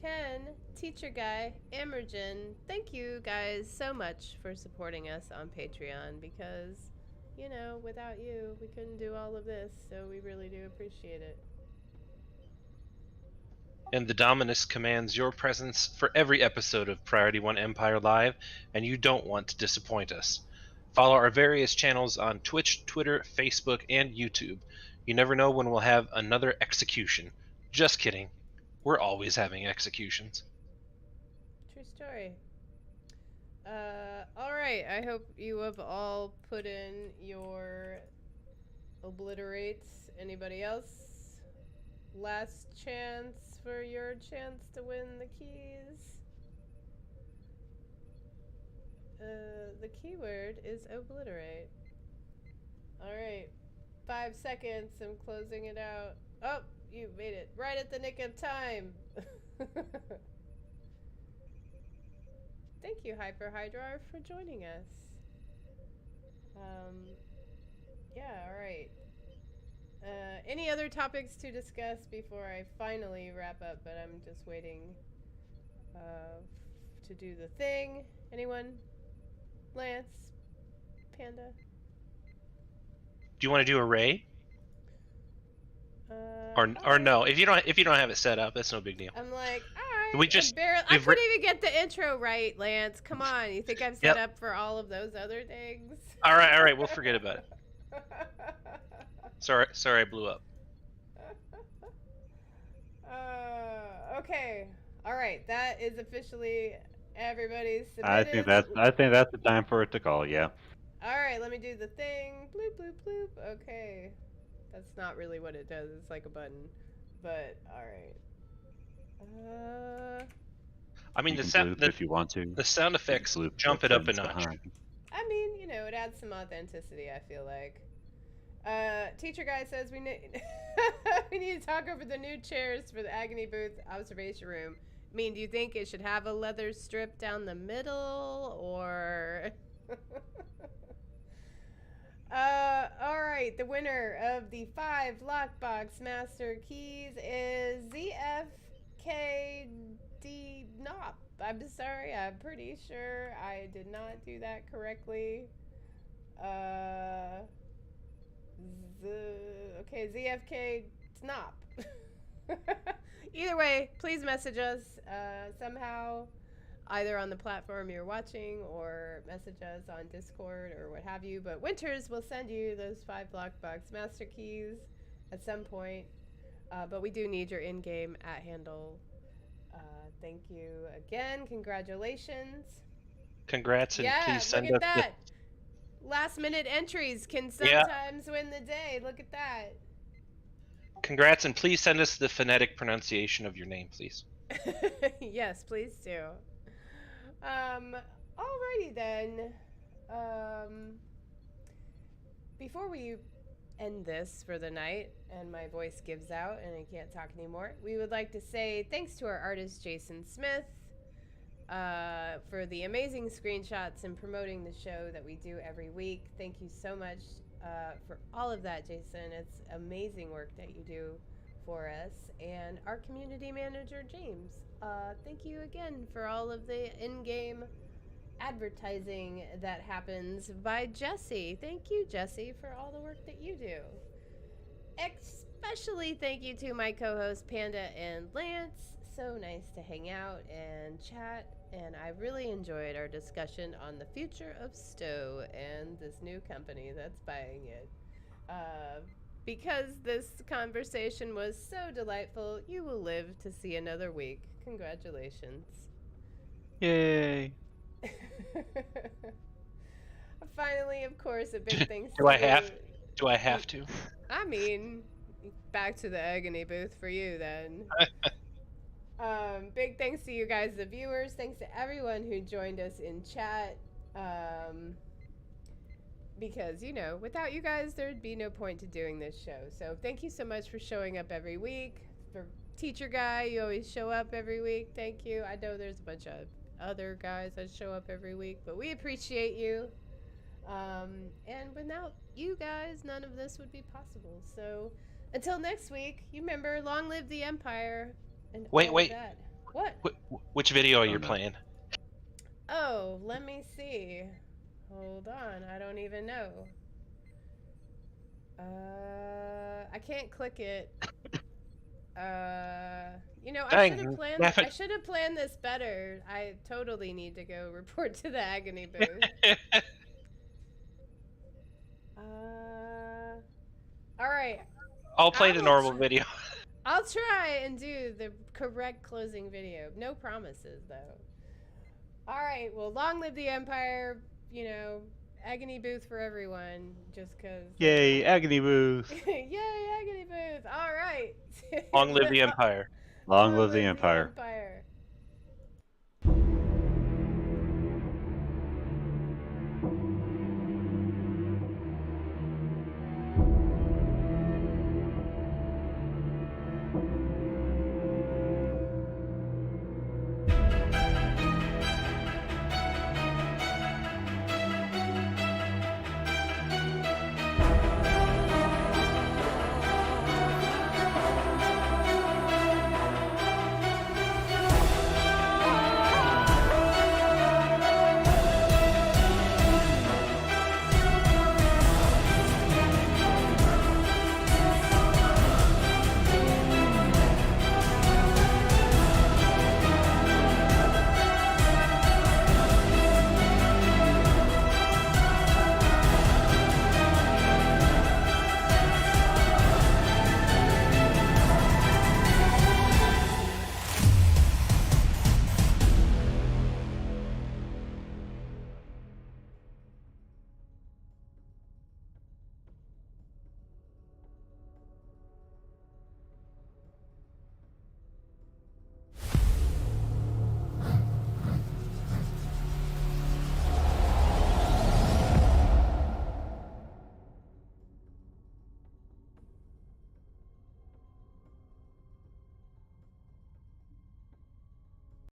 Ken, Teacher Guy, Emergen. Thank you guys so much for supporting us on Patreon because, without you, we couldn't do all of this, so we really do appreciate it. And the Dominus commands your presence for every episode of Priority 1 Empire Live, and you don't want to disappoint us. Follow our various channels on Twitch, Twitter, Facebook, and YouTube. You never know when we'll have another execution. Just kidding. We're always having executions. True story. Alright, I hope you have all put in your obliterates. Anybody else? Last chance for your chance to win the keys. The keyword is obliterate. Alright. 5 seconds. I'm closing it out. Oh, you made it right at the nick of time. Thank you, Hyperhydrar, for joining us. Yeah, alright. Any other topics to discuss before I finally wrap up? But I'm just waiting to do the thing. Anyone? Lance? Panda? Do you want to do a Ray? Or alright. no? If you don't have it set up, that's no big deal. I'm like, alright. We just- I couldn't even get the intro right, Lance. Come on. You think I'm set Yep. up for all of those other things? All right, we'll forget about it. Sorry, I blew up. Okay. All right. That is officially everybody's submitted. I think that's the time for it to call. Yeah. All right. Let me do the thing. Bloop bloop bloop. Okay. That's not really what it does. It's like a button. But all right. I mean, You the can sound bloop if you want to. the sound effects Bloop jump it up a friends notch. behind. I mean, it adds some authenticity. I feel like. Teacher Guy says we need we need to talk over the new chairs for the Agony Booth observation room. I mean, do you think it should have a leather strip down the middle, or? Alright, the winner of the 5 Lockbox Master Keys is ZFKD Nop. I'm sorry, I'm pretty sure I did not do that correctly. Okay, ZFK Snop. Either way, please message us somehow, either on the platform you're watching or message us on Discord or what have you. But Winters will send you those 5 Lockbox Master Keys at some point. But we do need your in-game @handle. Thank you again. Congratulations. Congrats, and Yeah, please send look us at that. Last minute entries can sometimes win the day. Look at that. Congrats, and please send us the phonetic pronunciation of your name, please. Yes, please do. Alrighty then. Before we end this for the night and my voice gives out and I can't talk anymore, we would like to say thanks to our artist Jason Smith, for the amazing screenshots and promoting the show that we do every week. Thank you so much for all of that, Jason. It's amazing work that you do for us. And our community manager, James. Thank you again for all of the in-game advertising that happens by Jesse. Thank you, Jesse, for all the work that you do. Especially thank you to my co-hosts Panda and Lance. So nice to hang out and chat, and I really enjoyed our discussion on the future of Stowe and this new company that's buying it. Because this conversation was so delightful, you will live to see another week. Congratulations. Yay. Finally, of course, a big thanks Do to I have to? I mean, back to the agony booth for you then. Big thanks to you guys, the viewers. Thanks to everyone who joined us in chat. Because, you know, without you guys, there'd be no point to doing this show. So thank you so much for showing up every week. For Teacher Guy, you always show up every week. Thank you. I know there's a bunch of other guys that show up every week, but we appreciate you. And without you guys, none of this would be possible. So until next week, you remember, long live the Empire. And Wait, all wait. That. What? Which video are you no. playing? Oh, let me see. Hold on, I don't even know. I can't click it. You know, I Dang, should have planned this better. I totally need to go report to the agony booth. All right. I'll play the will normal tr- video. I'll try and do the correct closing video. No promises, though. All right. Well, long live the Empire. You know, agony booth for everyone. Just cause. Yay, agony booth. Yay, agony booth. All right. Long live the Empire. Long live the Empire. Empire.